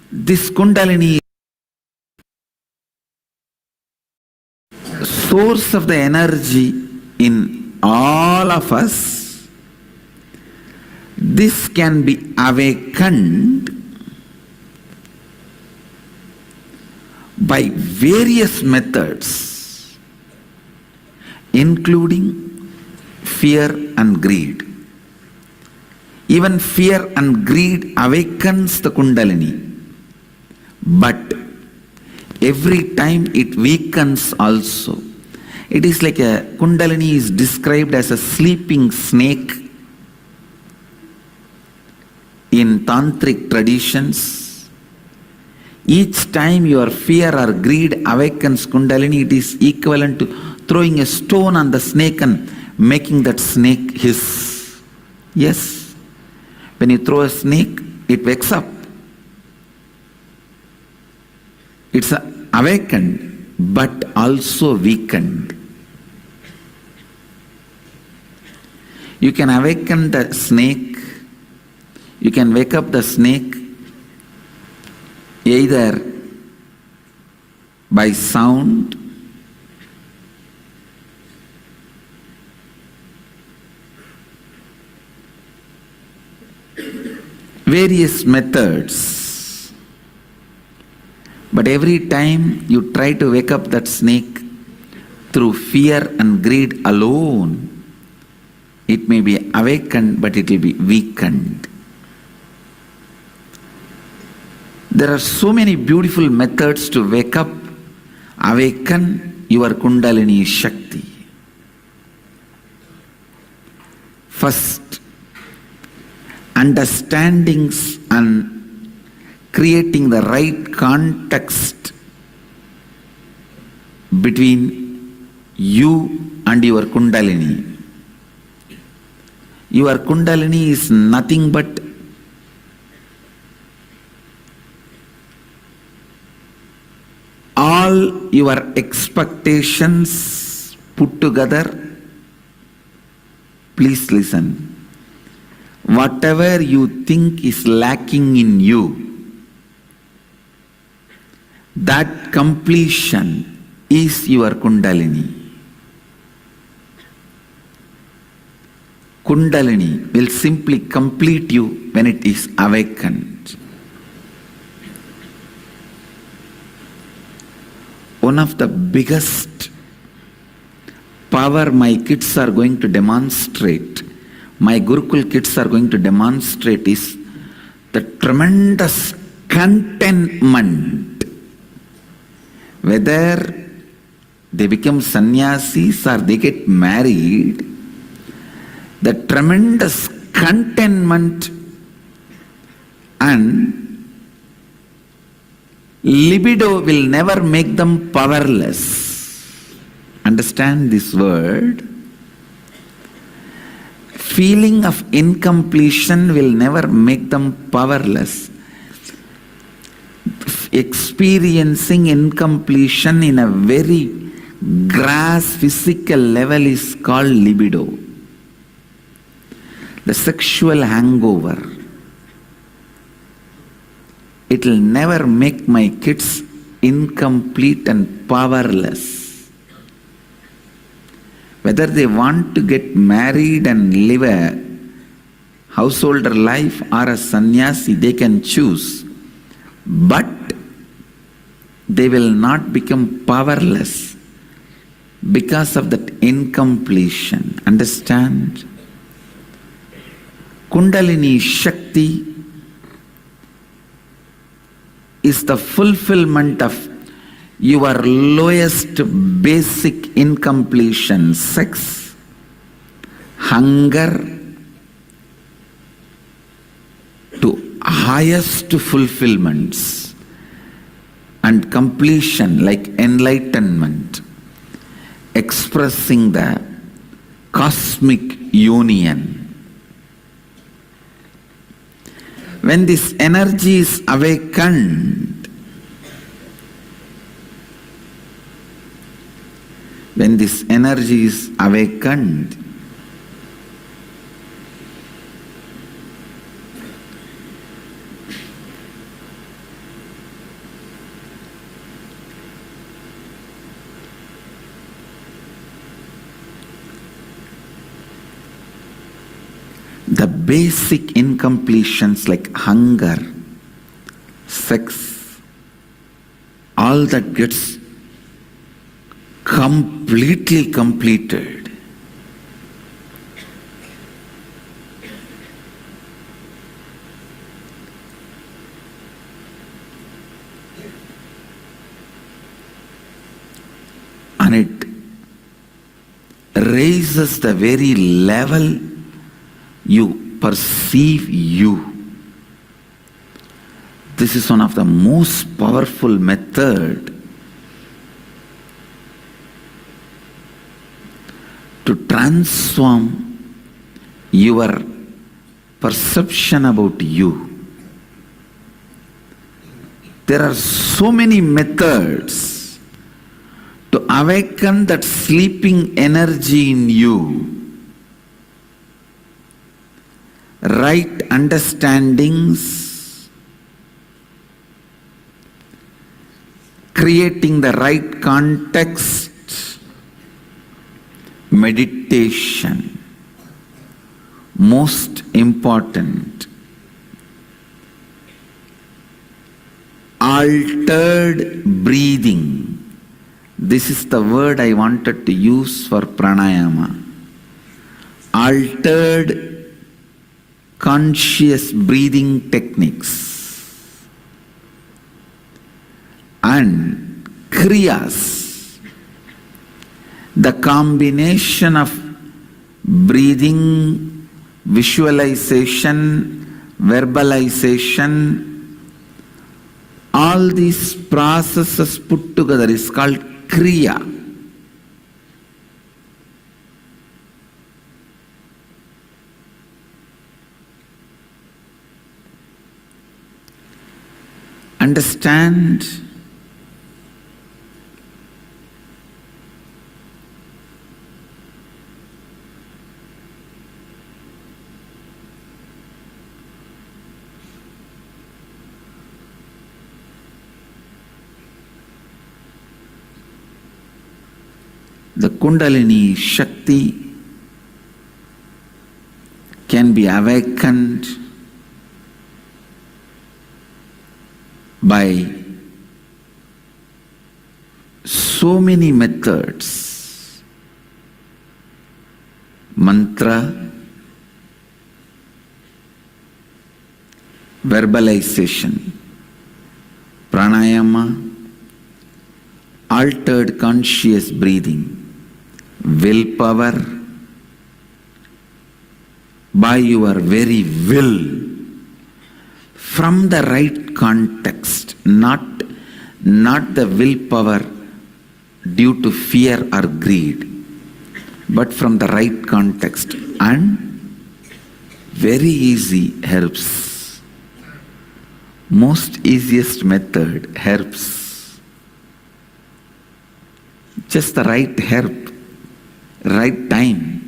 This Kundalini is source of the energy in all of us. This can be awakened by various methods, including fear and greed. Even fear and greed awakens the Kundalini. But every time it weakens also. It is like a Kundalini is described as a sleeping snake in tantric traditions. Each time your fear or greed awakens Kundalini, it is equivalent to throwing a stone on the snake and making that snake hiss. Yes, when you throw a snake, it wakes up. It's awakened but also weakened. You can awaken the snake, you can wake up the snake either by sound, various methods. But every time you try to wake up that snake through fear and greed alone, it may be awakened, but it will be weakened. There are so many beautiful methods to wake up, awaken your Kundalini Shakti. First, understandings and creating the right context between you and your Kundalini. Your Kundalini is nothing but all your expectations put together. Please listen. Whatever you think is lacking in you, that completion is your Kundalini. Kundalini will simply complete you when it is awakened. One of the biggest power my kids are going to demonstrate, my Gurukul kids are going to demonstrate, is the tremendous contentment. Whether they become sannyasis or they get married, the tremendous contentment and libido will never make them powerless. Understand this word? Feeling of incompletion will never make them powerless. Experiencing incompletion in a very gross physical level is called libido. The sexual hangover. It will never make my kids incomplete and powerless. Whether they want to get married and live a householder life or a sannyasi, they can choose. But they will not become powerless because of that incompletion. Understand? Kundalini Shakti is the fulfillment of your lowest basic incompletion, sex, hunger, to highest fulfillments and completion like enlightenment, expressing the cosmic union. When this energy is awakened, the basic incompletions like hunger, sex, all that gets completely completed. And it raises the very level you perceive you. This is one of the most powerful method to transform your perception about you. There are so many methods to awaken that sleeping energy in you. Right understandings, creating the right context, meditation, most important. Altered breathing. This is the word I wanted to use for pranayama. Altered conscious breathing techniques and kriyas. The combination of breathing, visualization, verbalization, all these processes put together is called kriya. Understand the Kundalini Shakti can be awakened by so many methods. Mantra, verbalization, pranayama, altered conscious breathing, willpower, by your very will, from the right context, not the willpower due to fear or greed, but from the right context, and very easy herbs. Most easiest method, herbs. Just the right herb, right time,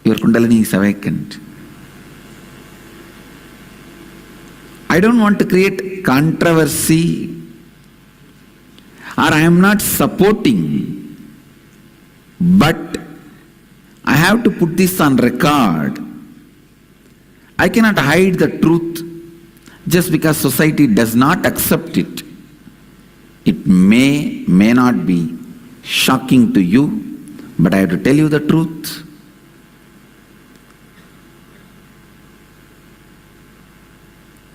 your Kundalini is awakened. I don't want to create controversy, or I am not supporting, but I have to put this on record. I cannot hide the truth just because society does not accept it. It may not be shocking to you, but I have to tell you the truth.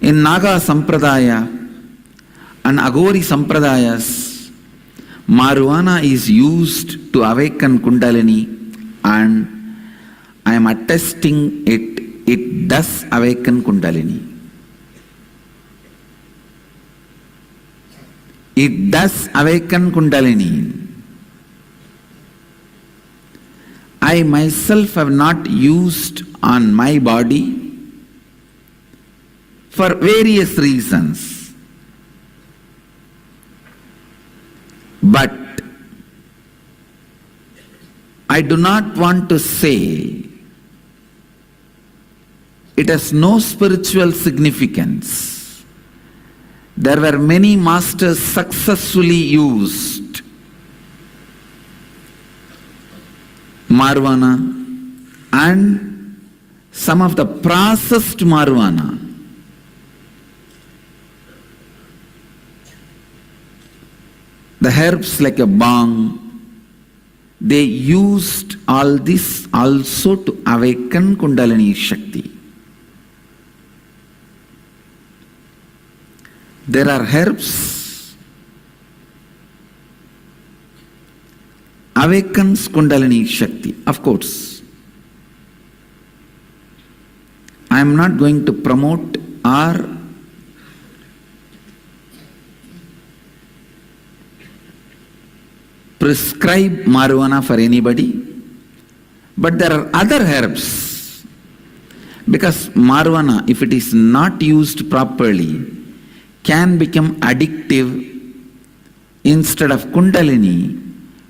In Naga Sampradaya and Agori Sampradayas, marijuana is used to awaken Kundalini, and I am attesting it does awaken Kundalini. It does awaken Kundalini. I myself have not used on my body for various reasons. But I do not want to say it has no spiritual significance. There were many masters successfully used marijuana and some of the processed marijuana. The herbs like a bhang, they used all this also to awaken Kundalini Shakti. There are herbs awakens Kundalini Shakti. Of course, I am not going to promote or prescribe marijuana for anybody, but there are other herbs, because marijuana, if it is not used properly, can become addictive, instead of Kundalini,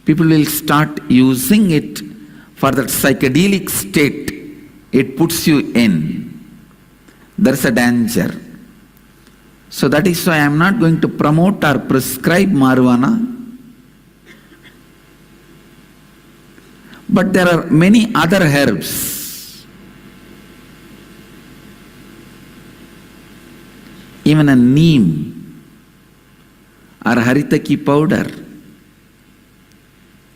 people will start using it for that psychedelic state it puts you in. There's a danger. So that is why I am not going to promote or prescribe marijuana. But there are many other herbs. Even a neem or haritaki powder.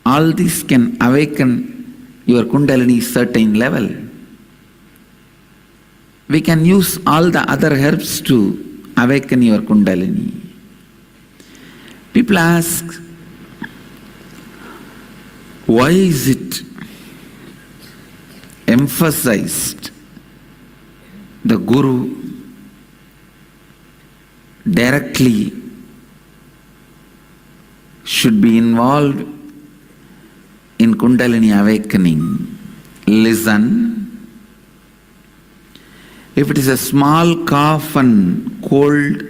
All these can awaken your Kundalini certain level. We can use all the other herbs to awaken your Kundalini. People ask, why is it emphasized the Guru directly should be involved in Kundalini awakening? Listen. If it is a small cough and cold,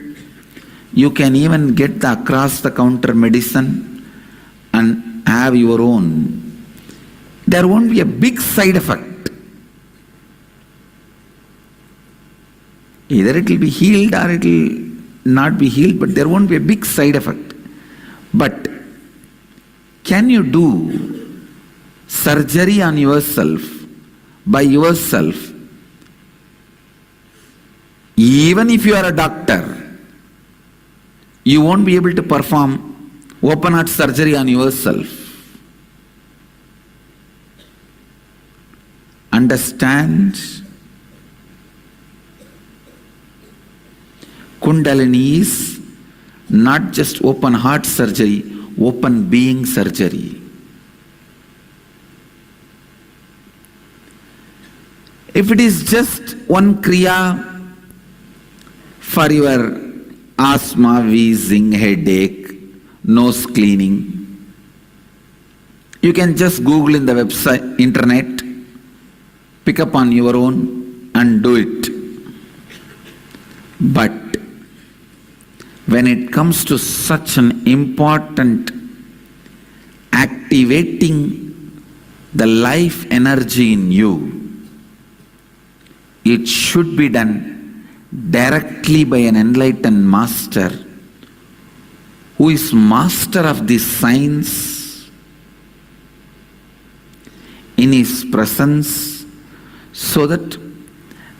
you can even get the across-the-counter medicine and have your own. There won't be a big side effect. Either it will be healed or it will not be healed, but there won't be a big side effect. But can you do surgery on yourself, by yourself, even if you are a doctor? You won't be able to perform open heart surgery on yourself. Understand? Kundalini is not just open heart surgery, open being surgery. If it is just one kriya for your asthma, wheezing, headache, nose cleaning, you can just Google in the website, internet, pick up on your own and do it. But when it comes to such an important activating the life energy in you, it should be done directly by an enlightened master who is master of this science, in his presence, so that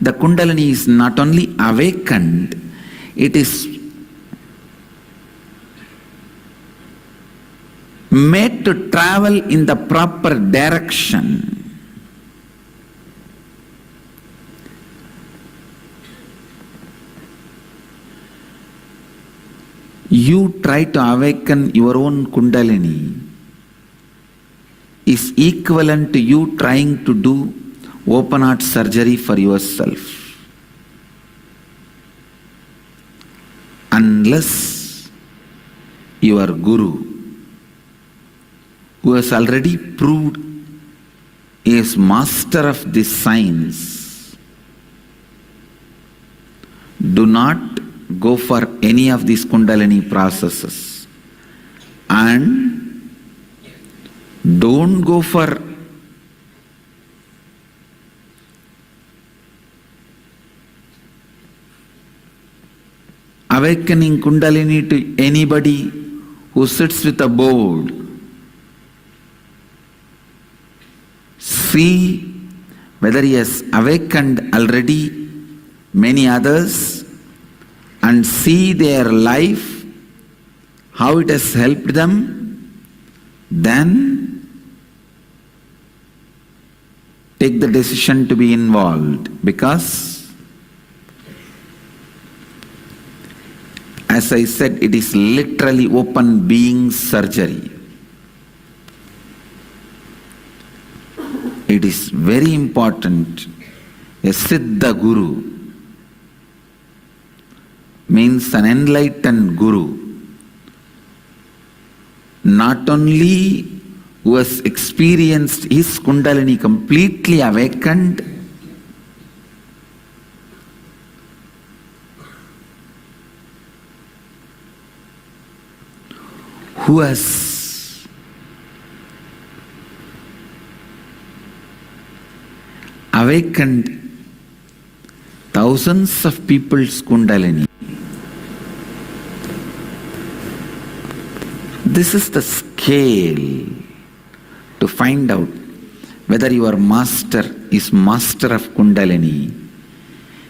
the Kundalini is not only awakened, it is made to travel in the proper direction. You try to awaken your own Kundalini is equivalent to you trying to do open heart surgery for yourself. Unless your Guru, who has already proved is master of this science, do not go for any of these Kundalini processes, and don't go for awakening Kundalini to anybody who sits with a board. See whether he has awakened already many others, and see their life, how it has helped them, then take the decision to be involved. Because, as I said, it is literally open being surgery. It is very important. A Siddha Guru means an enlightened Guru, not only who has experienced his Kundalini completely awakened, who has awakened thousands of people's Kundalini. This is the scale to find out whether your master is master of Kundalini.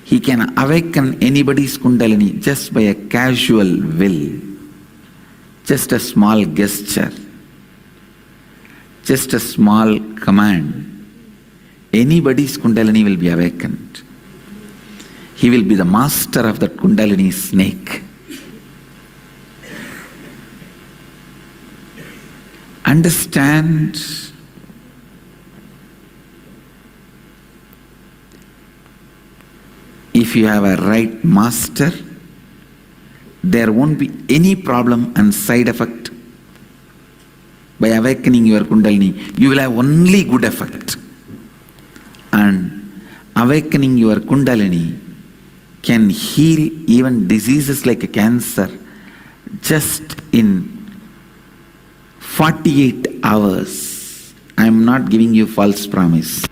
He can awaken anybody's Kundalini just by a casual will, just a small gesture, just a small command. Anybody's Kundalini will be awakened. He will be the master of that Kundalini snake. Understand if you have a right master, there won't be any problem and side effect by awakening your Kundalini. You will have only good effect. And awakening your Kundalini can heal even diseases like cancer just in 48 hours. I am not giving you false promise.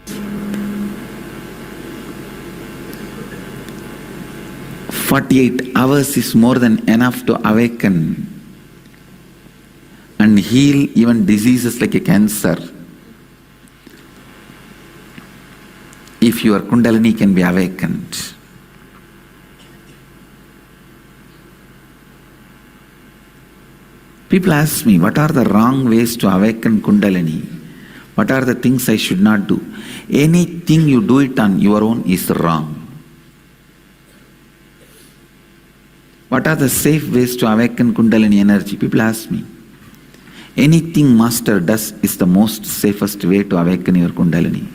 48 hours is more than enough to awaken and heal even diseases like a cancer. If your Kundalini can be awakened. People ask me, what are the wrong ways to awaken Kundalini? What are the things I should not do? Anything you do it on your own is wrong. What are the safe ways to awaken Kundalini energy? People ask me. Anything master does is the most safest way to awaken your Kundalini.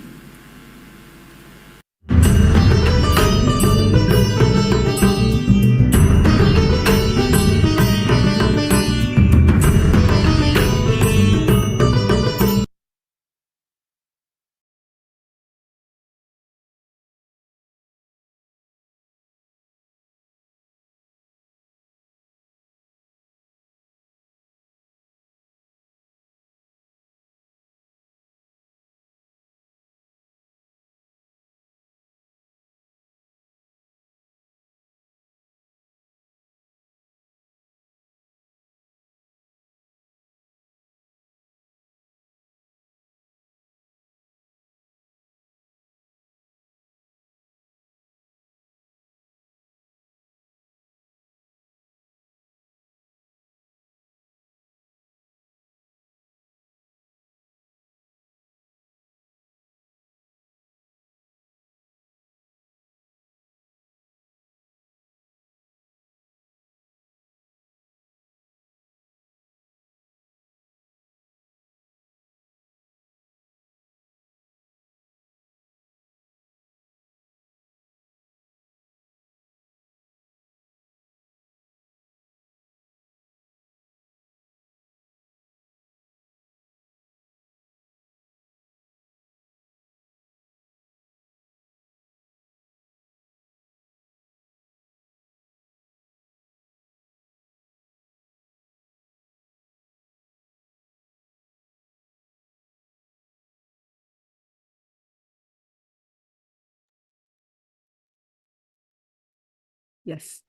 Yes.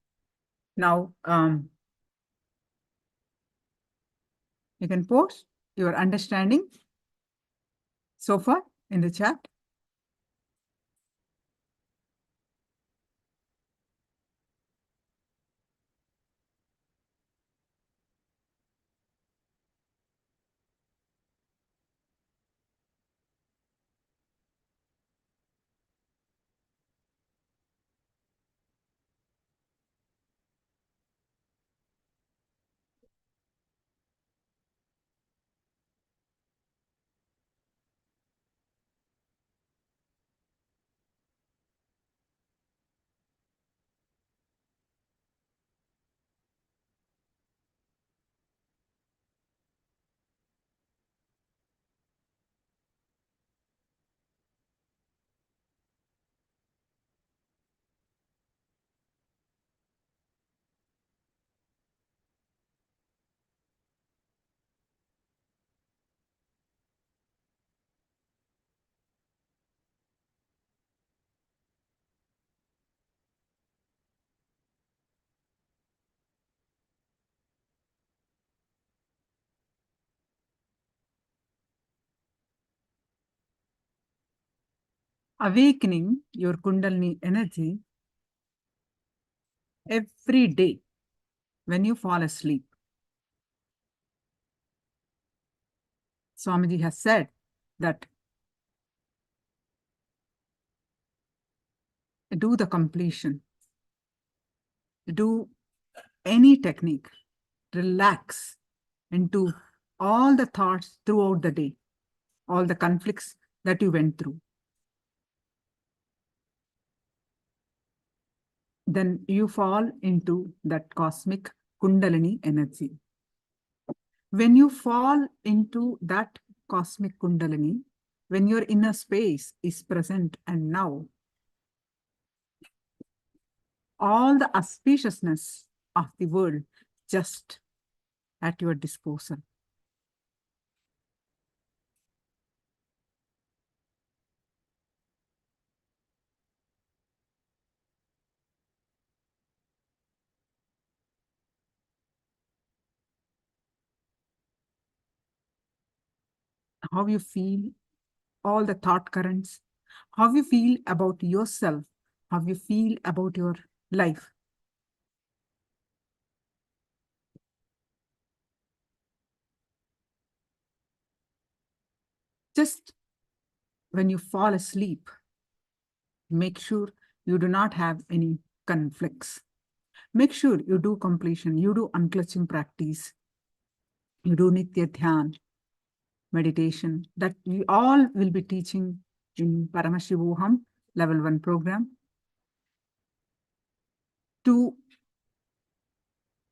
Now, you can post your understanding so far in the chat. awakening your Kundalini energy every day when you fall asleep. Swamiji has said that do the completion, do any technique, relax into all the thoughts throughout the day, all the conflicts that you went through. Then you fall into that cosmic Kundalini energy. When you fall into that cosmic Kundalini, when your inner space is present and now, all the auspiciousness of the world just at your disposal. How you feel, all the thought currents, how you feel about yourself, how you feel about your life. Just when you fall asleep, make sure you do not have any conflicts. Make sure you do completion, you do unclutching practice, you do Nitya Dhyan, meditation, that we all will be teaching in Paramashivoham Level 1 program, to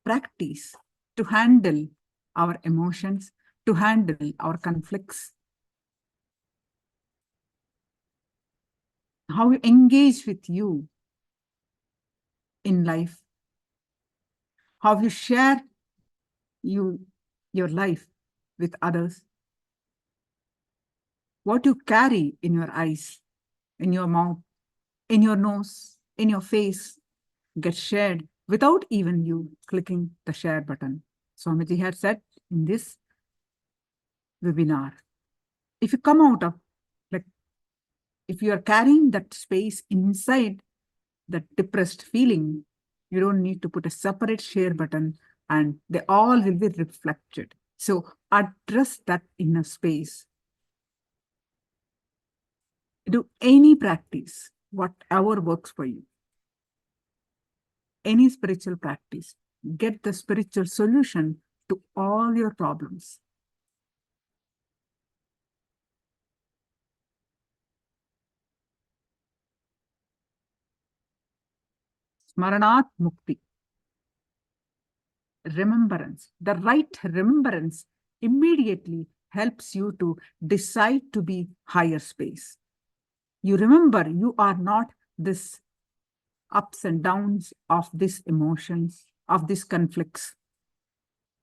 practice, to handle our emotions, to handle our conflicts, how you engage with you in life, how you share your life with others, what you carry in your eyes, in your mouth, in your nose, in your face, gets shared without even you clicking the share button. Swamiji had said in this webinar, if you come out of, like, if you are carrying that space inside that depressed feeling, you don't need to put a separate share button and they all will be reflected. So address that inner space. Do any practice, whatever works for you. Any spiritual practice. Get the spiritual solution to all your problems. Smaranat Mukti. Remembrance. The right remembrance immediately helps you to decide to be higher space. You remember you are not this ups and downs of these emotions, of these conflicts.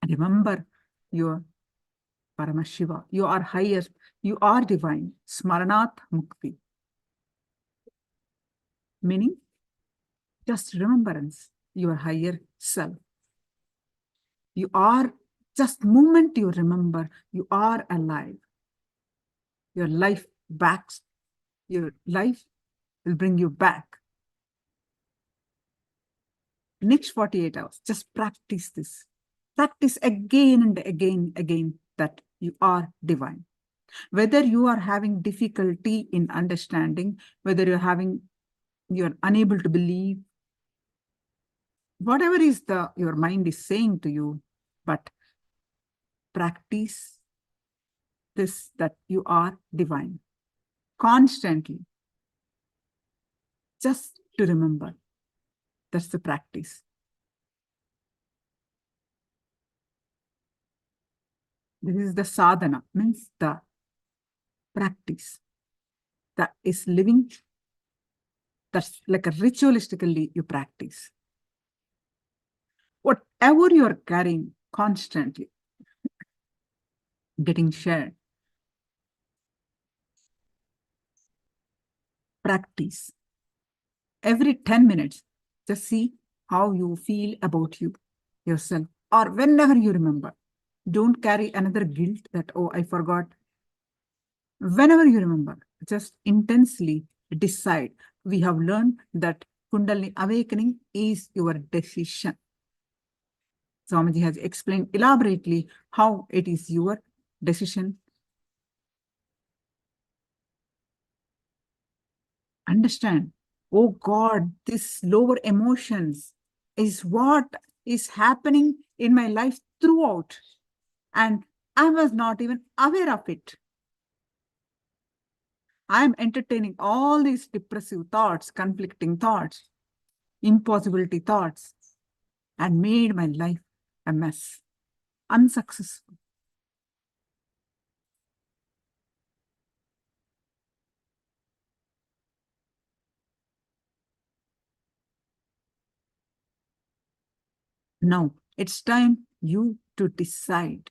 Remember your Paramashiva. You are higher, you are divine. Smaranat Mukti. Meaning, just remembrance, your higher self. You are, just moment you remember, you are alive. Your life backs, your life will bring you back. Next 48 hours, just practice this. Practice again and again that you are divine. Whether you are having difficulty in understanding, whether you're unable to believe, whatever is your mind is saying to you, but practice this, that you are divine. Constantly. Just to remember. That's the practice. This is the sadhana, means the practice that is living. That's like a ritualistically you practice. Whatever you're carrying constantly, getting shared. Practice. Every 10 minutes, just see how you feel about yourself, or whenever you remember. Don't carry another guilt that, oh, I forgot. Whenever you remember, just intensely decide. We have learned that Kundalini awakening is your decision. Swamiji has explained elaborately how it is your decision. Understand, oh God, this lower emotions is what is happening in my life throughout, and I was not even aware of it. I am entertaining all these depressive thoughts, conflicting thoughts, impossibility thoughts, and made my life a mess, unsuccessful. Now it's time you to decide.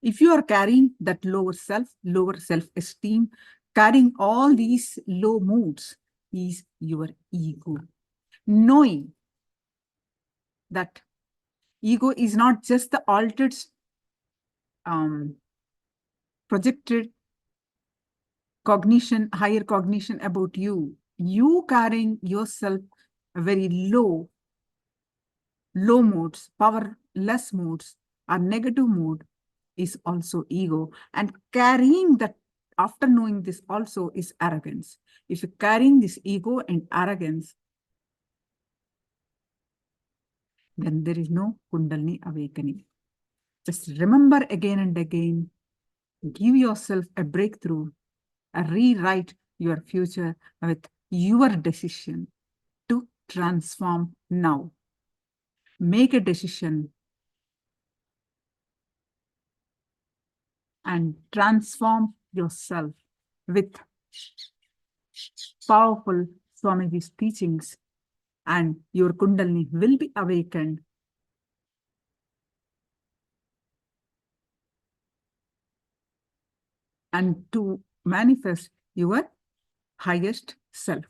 If you are carrying that lower self-esteem, carrying all these low moods, is your ego. Knowing that ego is not just the altered, projected cognition, higher cognition about you. You carrying yourself very low moods, powerless moods, or negative mood is also ego. And carrying that, after knowing this also, is arrogance. If you're carrying this ego and arrogance, then there is no Kundalini awakening. Just remember again and again, give yourself a breakthrough, rewrite your future with your decision to transform now. Make a decision and transform yourself with powerful Swamiji's teachings, and your Kundalini will be awakened. And to manifest your highest self.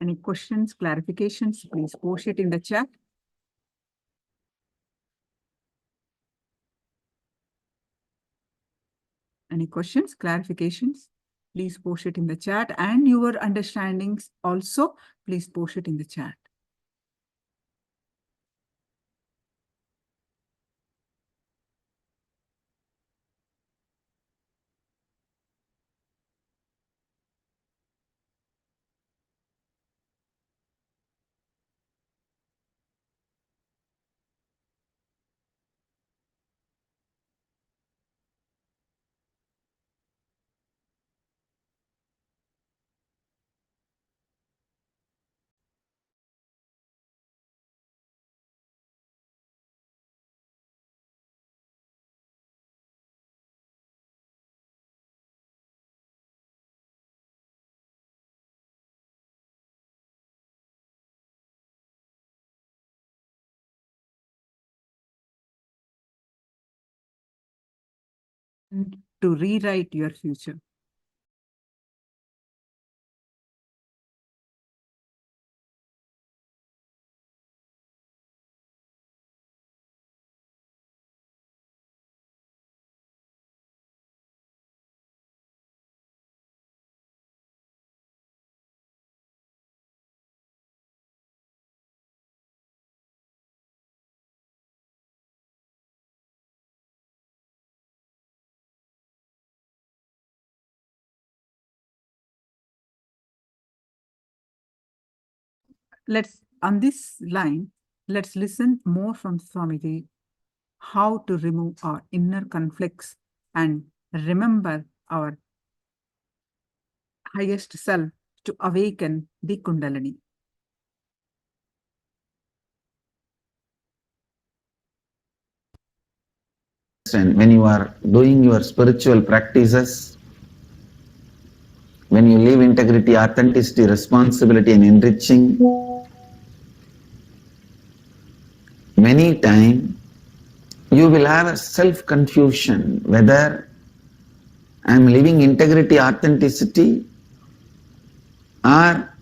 Any questions, clarifications, please post it in the chat. Any questions, clarifications, please post it in the chat, and your understandings also, please post it in the chat. To rewrite your future. On this line, let's listen more from Swamiji, how to remove our inner conflicts and remember our highest self to awaken the Kundalini. And when you are doing your spiritual practices, when you live integrity, authenticity, responsibility, and enriching, many times you will have a self-confusion whether I am living integrity, authenticity, or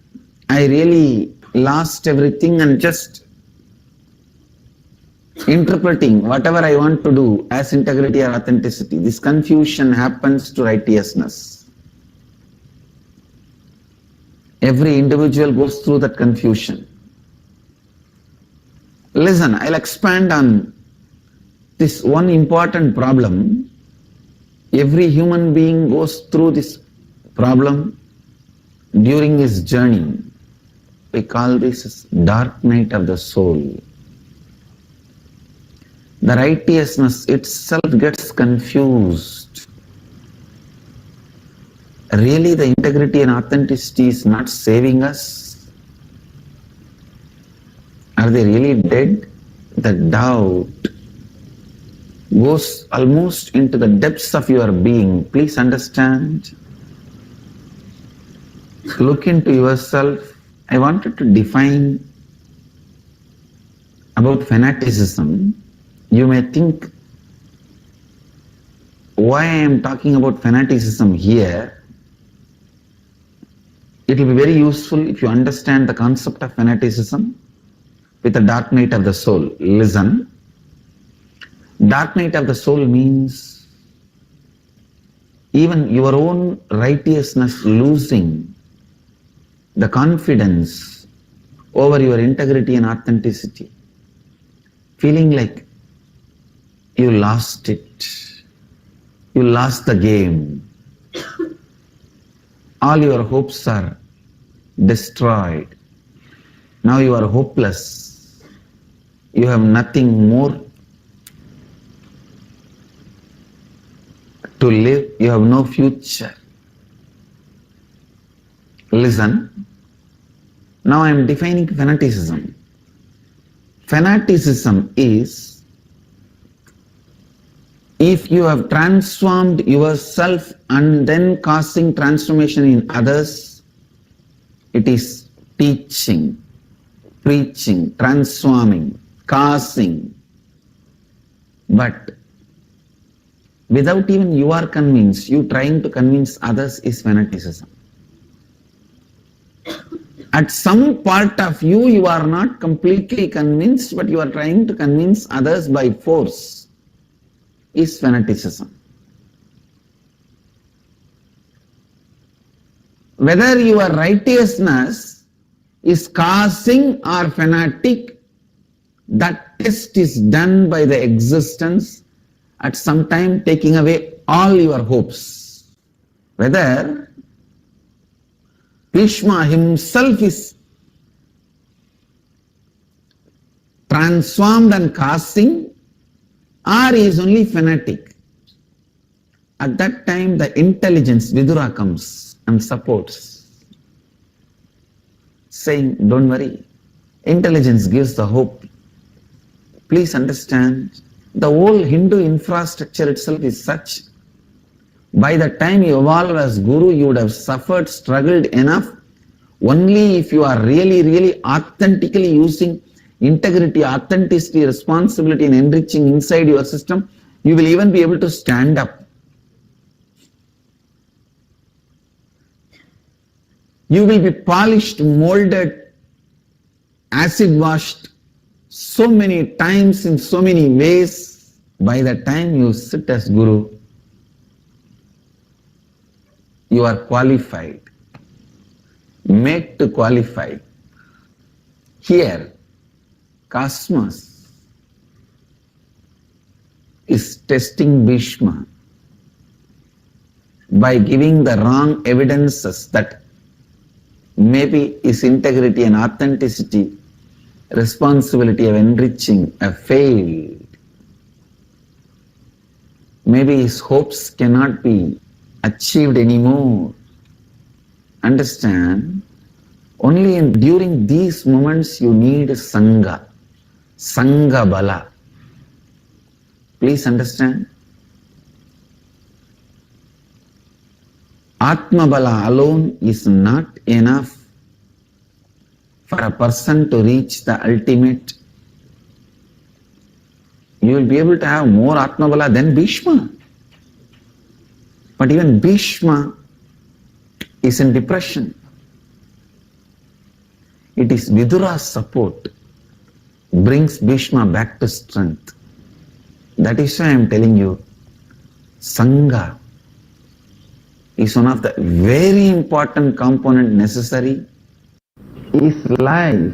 I really lost everything and just interpreting whatever I want to do as integrity or authenticity. This confusion happens to righteousness. Every individual goes through that confusion. Listen, I'll expand on this one important problem. Every human being goes through this problem during his journey. We call this as dark night of the soul. The righteousness itself gets confused. Really, the integrity and authenticity is not saving us? Are they really dead? The doubt goes almost into the depths of your being. Please understand. Look into yourself. I wanted to define about fanaticism. You may think, why I am talking about fanaticism here? It will be very useful if you understand the concept of fanaticism with the dark night of the soul. Listen. Dark night of the soul means even your own righteousness losing the confidence over your integrity and authenticity. Feeling like you lost it. You lost the game. All your hopes are destroyed. Now you are hopeless. You have nothing more to live. You have no future. Listen. Now I am defining fanaticism. Fanaticism is if you have transformed yourself and then causing transformation in others, it is teaching, preaching, transforming, causing. But without even you are convinced, you trying to convince others is fanaticism. At some part of you, you are not completely convinced, but you are trying to convince others by force. Is fanaticism. Whether your righteousness is causing or fanatic, that test is done by the existence at some time taking away all your hopes. Whether Bhishma himself is transformed and causing, or he is only fanatic. At that time, the intelligence, Vidura, comes and supports, saying, don't worry. Intelligence gives the hope. Please understand, the whole Hindu infrastructure itself is such. By the time you evolve as Guru, you would have suffered, struggled enough. Only if you are really authentically using integrity, authenticity, responsibility and enriching inside your system, you will even be able to stand up. You will be polished, molded, acid washed so many times in so many ways. By the time you sit as Guru, you are qualified, made to qualify. Here, Cosmos is testing Bhishma by giving the wrong evidences that maybe his integrity and authenticity, responsibility of enriching have failed. Maybe his hopes cannot be achieved anymore. Understand? Only during these moments you need Sangha. Sangha Bala. Please understand. Atma Bala alone is not enough for a person to reach the ultimate. You will be able to have more Atma Bala than Bhishma. But even Bhishma is in depression. It is Vidura's support brings Bhishma back to strength. That is why I am telling you, Sangha is one of the very important component necessary. Is life.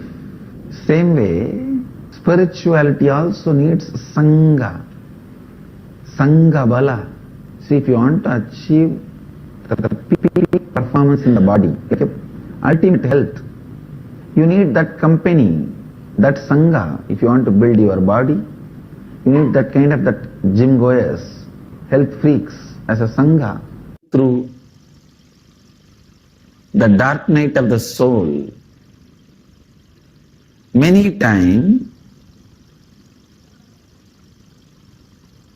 Same way, spirituality also needs Sangha. Sangha Bala. See, if you want to achieve the peak performance in the body, like ultimate health, you need that company, that Sangha. If you want to build your body, you need that kind of that gym goers, health freaks as a Sangha. Through the dark night of the soul, many times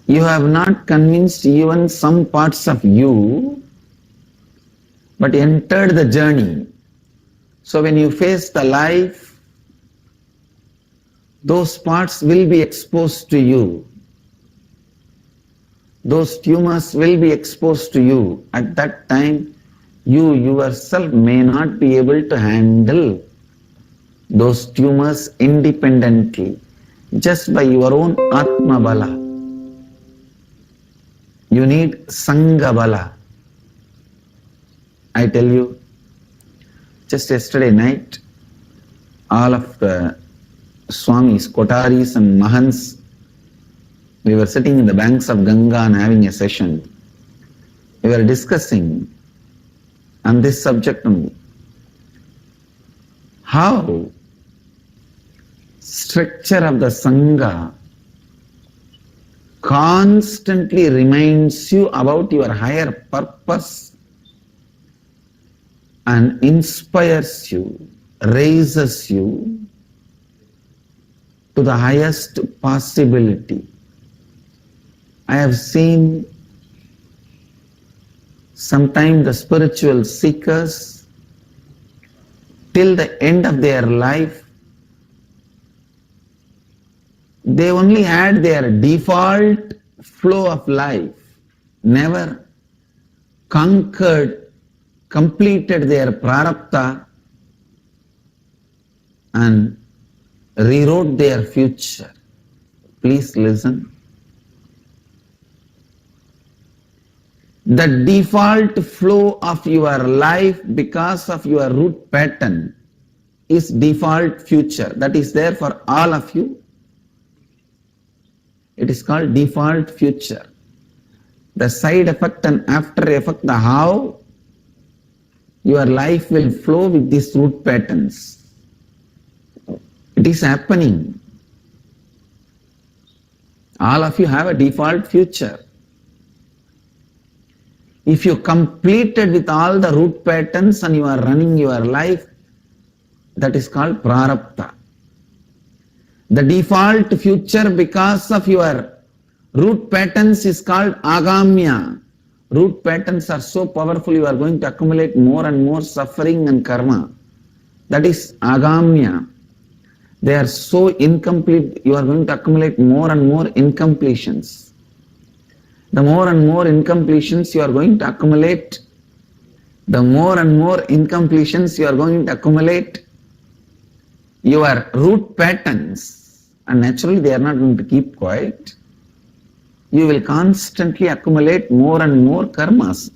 you have not convinced even some parts of you, but entered the journey. So when you face the life, those parts will be exposed to you. Those tumors will be exposed to you. At that time, you yourself may not be able to handle those tumors independently, just by your own Atma Bala. You need Sangha Bala. I tell you, just yesterday night, all of the Swamis, Kotaris and Mahants, we were sitting in the banks of Ganga and having a session. We were discussing on this subject only. How structure of the Sangha constantly reminds you about your higher purpose and inspires you, raises you to the highest possibility. I have seen sometimes the spiritual seekers till the end of their life, they only had their default flow of life, never conquered, completed their prarabdha and rewrote their future. Please listen. The default flow of your life because of your root pattern is default future. That is there for all of you. It is called default future. The side effect and after effect, the how your life will flow with these root patterns. It is happening. All of you have a default future. If you completed with all the root patterns and you are running your life, that is called prarabdha. The default future because of your root patterns is called agamya. Root patterns are so powerful, you are going to accumulate more and more suffering and karma. That is agamya. They are so incomplete, you are going to accumulate more and more incompletions. The more and more incompletions you are going to accumulate, the more and more incompletions you are going to accumulate, your root patterns, and naturally they are not going to keep quiet. You will constantly accumulate more and more karmas.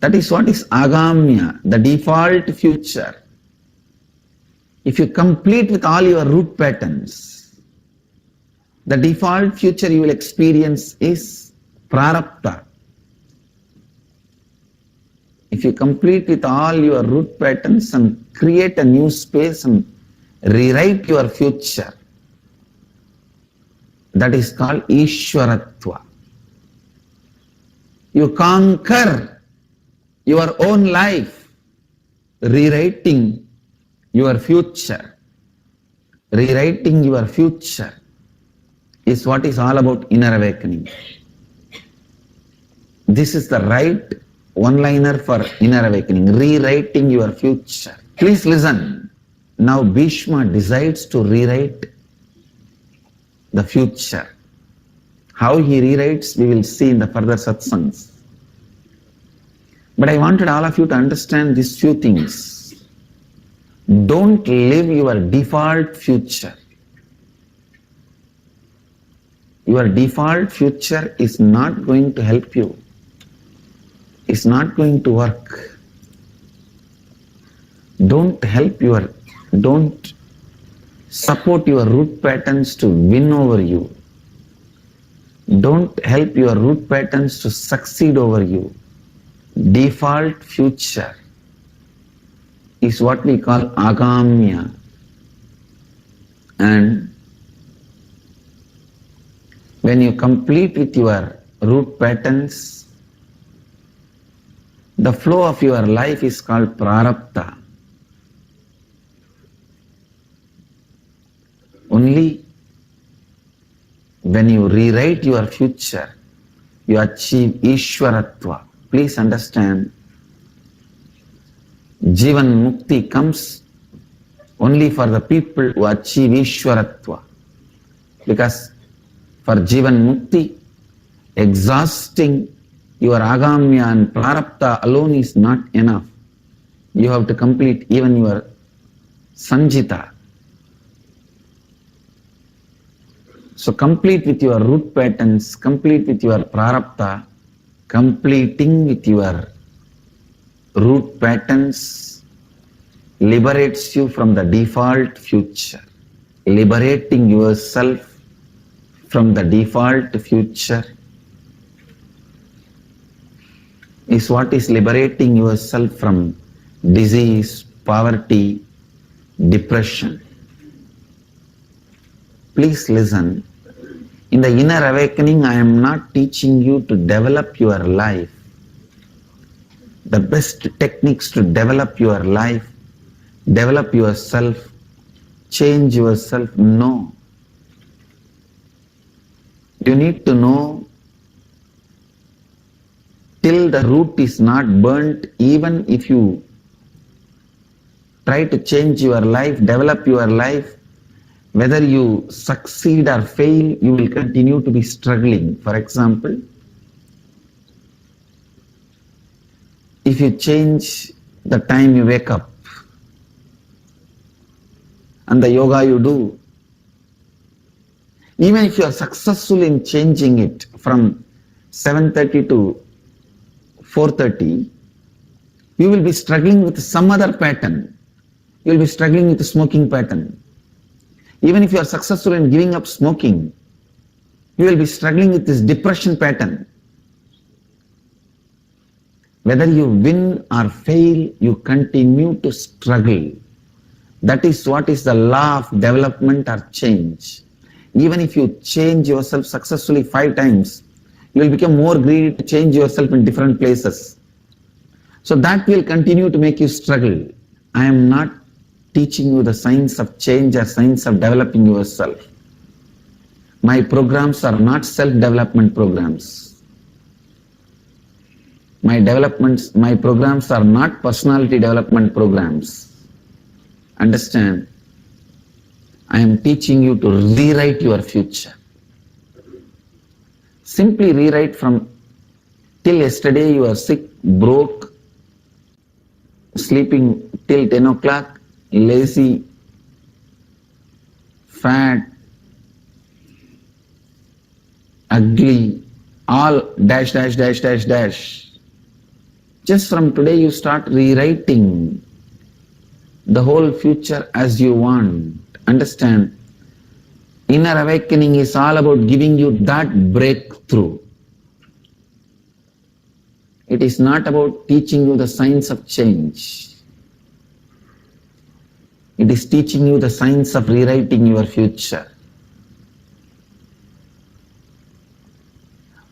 That is what is agamya, the default future. If you complete with all your root patterns, the default future you will experience is prarabdha. If you complete with all your root patterns and create a new space and rewrite your future, that is called Ishwaratva. You conquer your own life, rewriting your future. Rewriting your future is what is all about inner awakening. This is the right one-liner for inner awakening, rewriting your future. Please listen. Now Bhishma decides to rewrite the future. How he rewrites, we will see in the further satsangs. But I wanted all of you to understand these few things. Don't live your default future. Your default future is not going to help you. It's not going to work. Don't support your root patterns to win over you. Don't help your root patterns to succeed over you. Default future is what we call agamya. And when you complete with your root patterns, the flow of your life is called prarabdha. Only when you rewrite your future, you achieve Ishwaratva. Please understand, Jivan Mukti comes only for the people who achieve Ishwaratva. Because for Jivan Mukti, exhausting your Agamya and Prarabdha alone is not enough. You have to complete even your Sanjita. So complete with your root patterns, complete with your Prarabdha. Completing with your root patterns liberates you from the default future. Liberating yourself from the default future is what is liberating yourself from disease, poverty, depression. Please listen. In the inner awakening, I am not teaching you to develop your life. The best techniques to develop your life, develop yourself, change yourself, no. You need to know till the root is not burnt, even if you try to change your life, develop your life, whether you succeed or fail, you will continue to be struggling. For example, if you change the time you wake up and the yoga you do, even if you are successful in changing it from 7:30 to 4:30, you will be struggling with some other pattern. You will be struggling with the smoking pattern. Even if you are successful in giving up smoking, you will be struggling with this depression pattern. Whether you win or fail, you continue to struggle. That is what is the law of development or change. Even if you change yourself successfully 5 times, you will become more greedy to change yourself in different places. So that will continue to make you struggle. I am not teaching you the science of change or science of developing yourself. My programs are not self-development programs. My programs are not personality development programs. Understand? I am teaching you to rewrite your future. Simply rewrite from till yesterday you are sick, broke, sleeping till 10 o'clock, lazy, fat, ugly, all dash, dash, dash, dash, dash. Just from today you start rewriting the whole future as you want. Understand? Inner awakening is all about giving you that breakthrough. It is not about teaching you the science of change. It is teaching you the science of rewriting your future.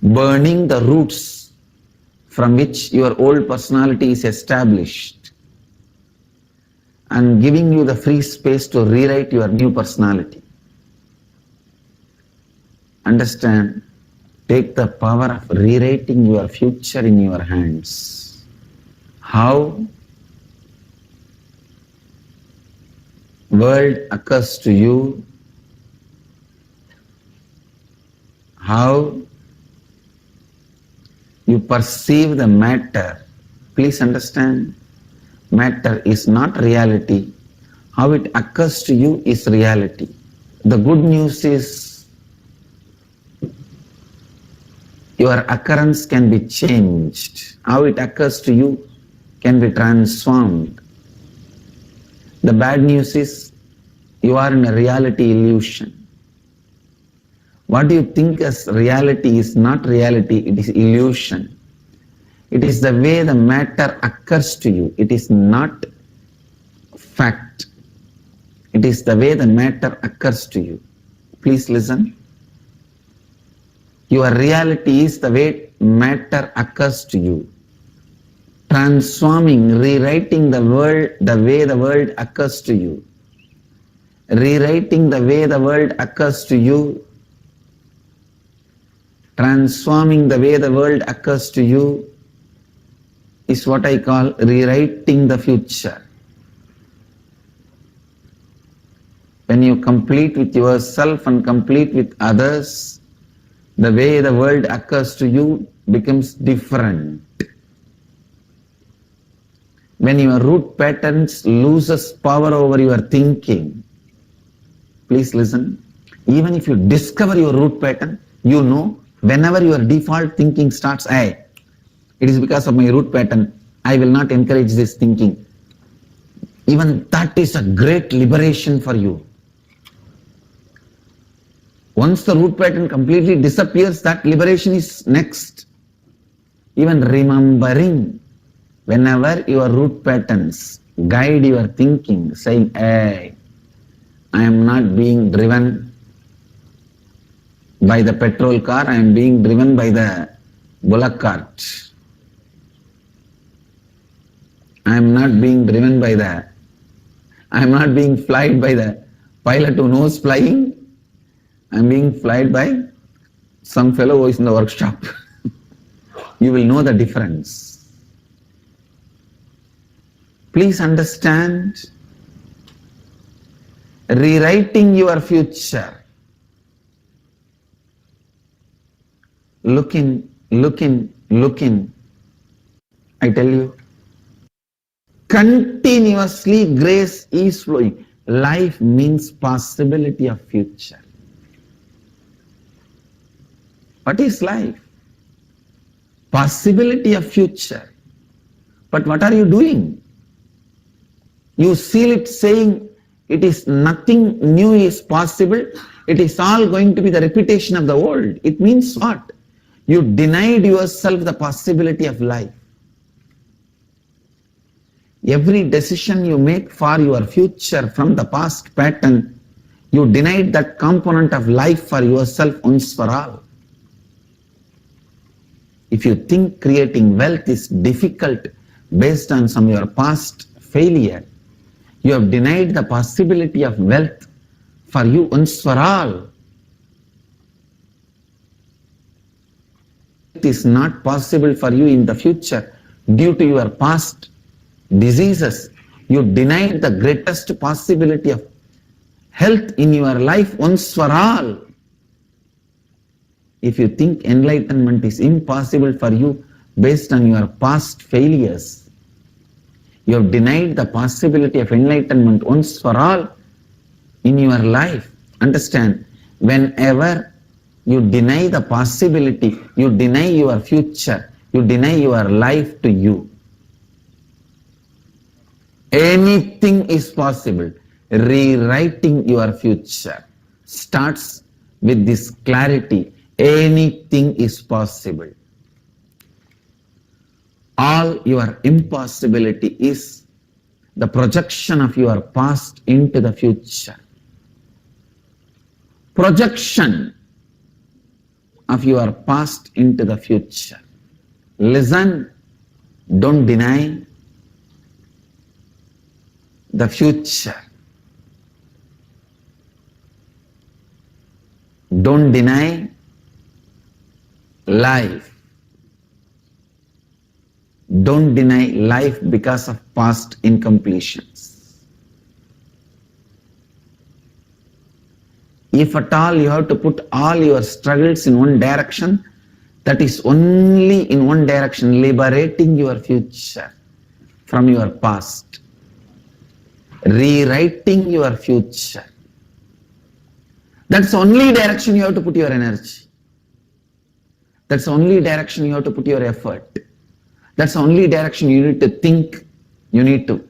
Burning the roots from which your old personality is established and giving you the free space to rewrite your new personality. Understand? Take the power of rewriting your future in your hands. How? World occurs to you. How you perceive the matter. Please understand, matter is not reality. how it occurs to you is reality. The good news is your occurrence can be changed. How it occurs to you can be transformed. The bad news is you are in a reality illusion. What you think as reality is not reality, it is illusion. It is the way the matter occurs to you. It is not fact. It is the way the matter occurs to you. Please listen. Your reality is the way matter occurs to you. Transforming, rewriting the world the way the world occurs to you. Rewriting the way the world occurs to you. Transforming the way the world occurs to you is what I call rewriting the future. When you complete with yourself and complete with others, the way the world occurs to you becomes different. When your root patterns loses power over your thinking, please listen, even if you discover your root pattern, you know whenever your default thinking starts, it is because of my root pattern, I will not encourage this thinking. Even that is a great liberation for you. Once the root pattern completely disappears, that liberation is next. Even remembering, whenever your root patterns guide your thinking, saying, I am not being driven by the petrol car, I am being driven by the bullock cart. I am not being driven by I am not being flied by the pilot who knows flying. I am being flied by some fellow who is in the workshop. You will know the difference. Please understand, rewriting your future. Look in. I tell you, continuously grace is flowing. Life means possibility of future. What is life? Possibility of future. But what are you doing? You seal it saying it is nothing new is possible. It is all going to be the repetition of the old. It means what? You denied yourself the possibility of life. Every decision you make for your future from the past pattern, you denied that component of life for yourself once for all. If you think creating wealth is difficult based on some of your past failure, you have denied the possibility of wealth for you once for all. It is not possible for you in the future due to your past diseases. You denied the greatest possibility of health in your life once for all. If you think enlightenment is impossible for you based on your past failures, you have denied the possibility of enlightenment once for all in your life. Understand, whenever you deny the possibility, you deny your future, you deny your life to you. Anything is possible. Rewriting your future starts with this clarity. Anything is possible. All your impossibility is the projection of your past into the future. Projection of your past into the future. Listen, don't deny the future. Don't deny life. Don't deny life because of past incompletions. If at all you have to put all your struggles in one direction, that is only in one direction, liberating your future from your past. rewriting your future. That's the only direction you have to put your energy. That's the only direction you have to put your effort. That's the only direction you need to think, you need to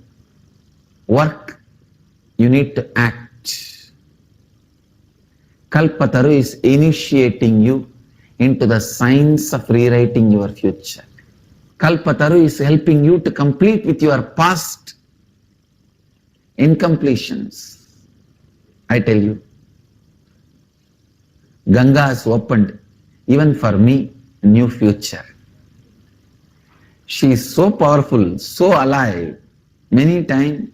work, you need to act. Kalpataru is initiating you into the science of rewriting your future. Kalpataru is helping you to complete with your past incompletions. I tell you, Ganga has opened, even for me, a new future. She is so powerful, so alive. Many times,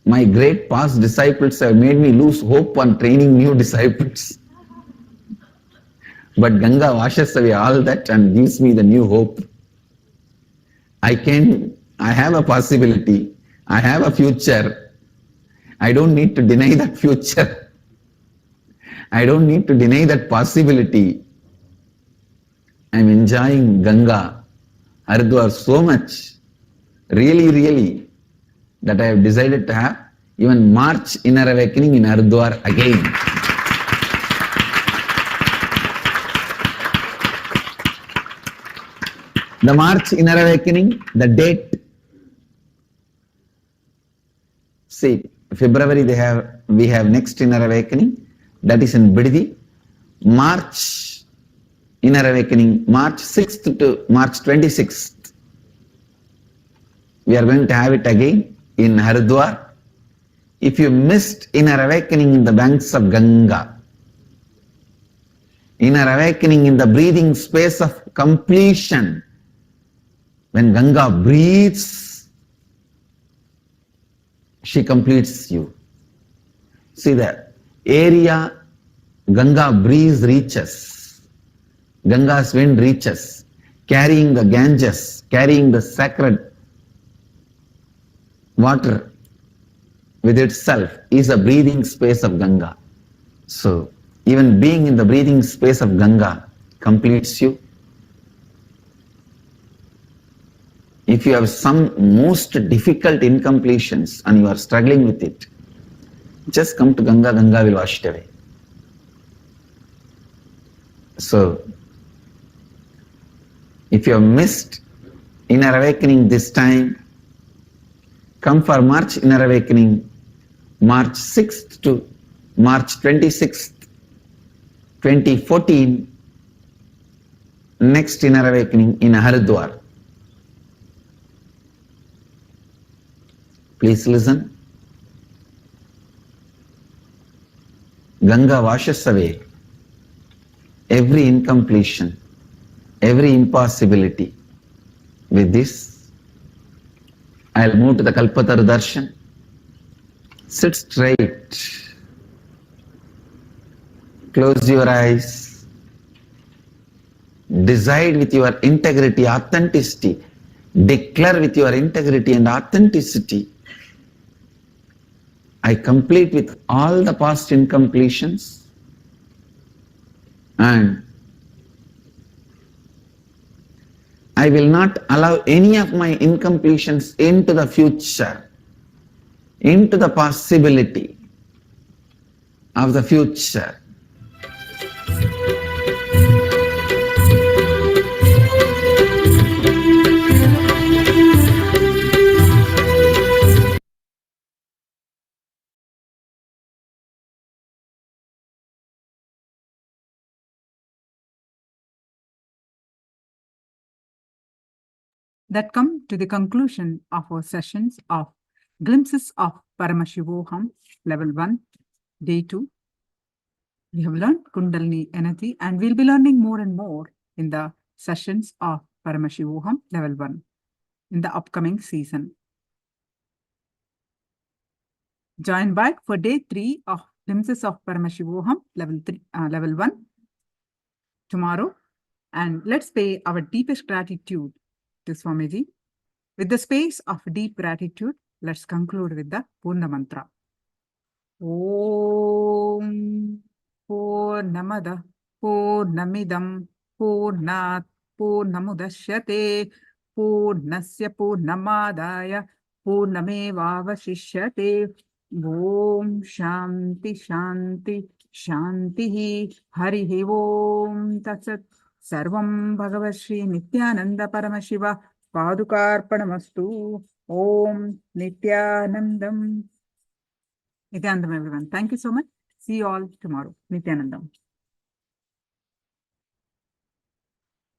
my great past disciples have made me lose hope on training new disciples. But Ganga washes away all that and gives me the new hope. I have a possibility, I have a future. I don't need to deny that future. I don't need to deny that possibility. I'm enjoying Ganga, Haridwar so much, really, that I have decided to have even March Inner Awakening in Haridwar again. The March Inner Awakening, the date. See, February we have next Inner Awakening, that is in Bididi. March Inner Awakening, March 6th to March 26th. We are going to have it again in Haridwar. If you missed Inner Awakening in the banks of Ganga, Inner Awakening in the breathing space of completion, when Ganga breathes, she completes you. See the area Ganga breeze reaches, Ganga's wind reaches, carrying the Ganges, carrying the sacred water with itself, is a breathing space of Ganga. So, even being in the breathing space of Ganga completes you. If you have some most difficult incompletions and you are struggling with it, just come to Ganga, Ganga will wash it away. So, if you have missed Inner Awakening this time, come for March Inner Awakening, March 6th to March 26th, 2014, next Inner Awakening in Haridwar. Please listen. Ganga washes away every incompletion, every impossibility. With this, I'll move to the Kalpataru Darshan. Sit straight. Close your eyes. Decide with your integrity, authenticity. Declare with your integrity and authenticity. I complete with all the past incompletions, and I will not allow any of my incompletions into the future, into the possibility of the future. That come to the conclusion of our sessions of Glimpses of Paramashivoham, Level 1, Day 2. We have learned Kundalini energy, and we'll be learning more and more in the sessions of Paramashivoham, Level 1, in the upcoming season. Join back for Day 3 of Glimpses of Paramashivoham, Level 1, tomorrow. And let's pay our deepest gratitude to Swamiji. With the space of deep gratitude, let's conclude with the Purna Mantra. Om Purnamada Purnamidam Purnat Purnamudashyate Purnasya Purnamadaya पूर्णमेवावशिष्यते. ॐ शान्ति शान्ति शान्तिः. हरिः ॐ तत्सत्. सर्वं भगवत् श्री नित्यानन्द परमशिव पादुकार्पणमस्तु. ॐ नित्यानन्दम्. Nithyanandam, everyone. Thank you so much. See you all tomorrow. Nithyanandam.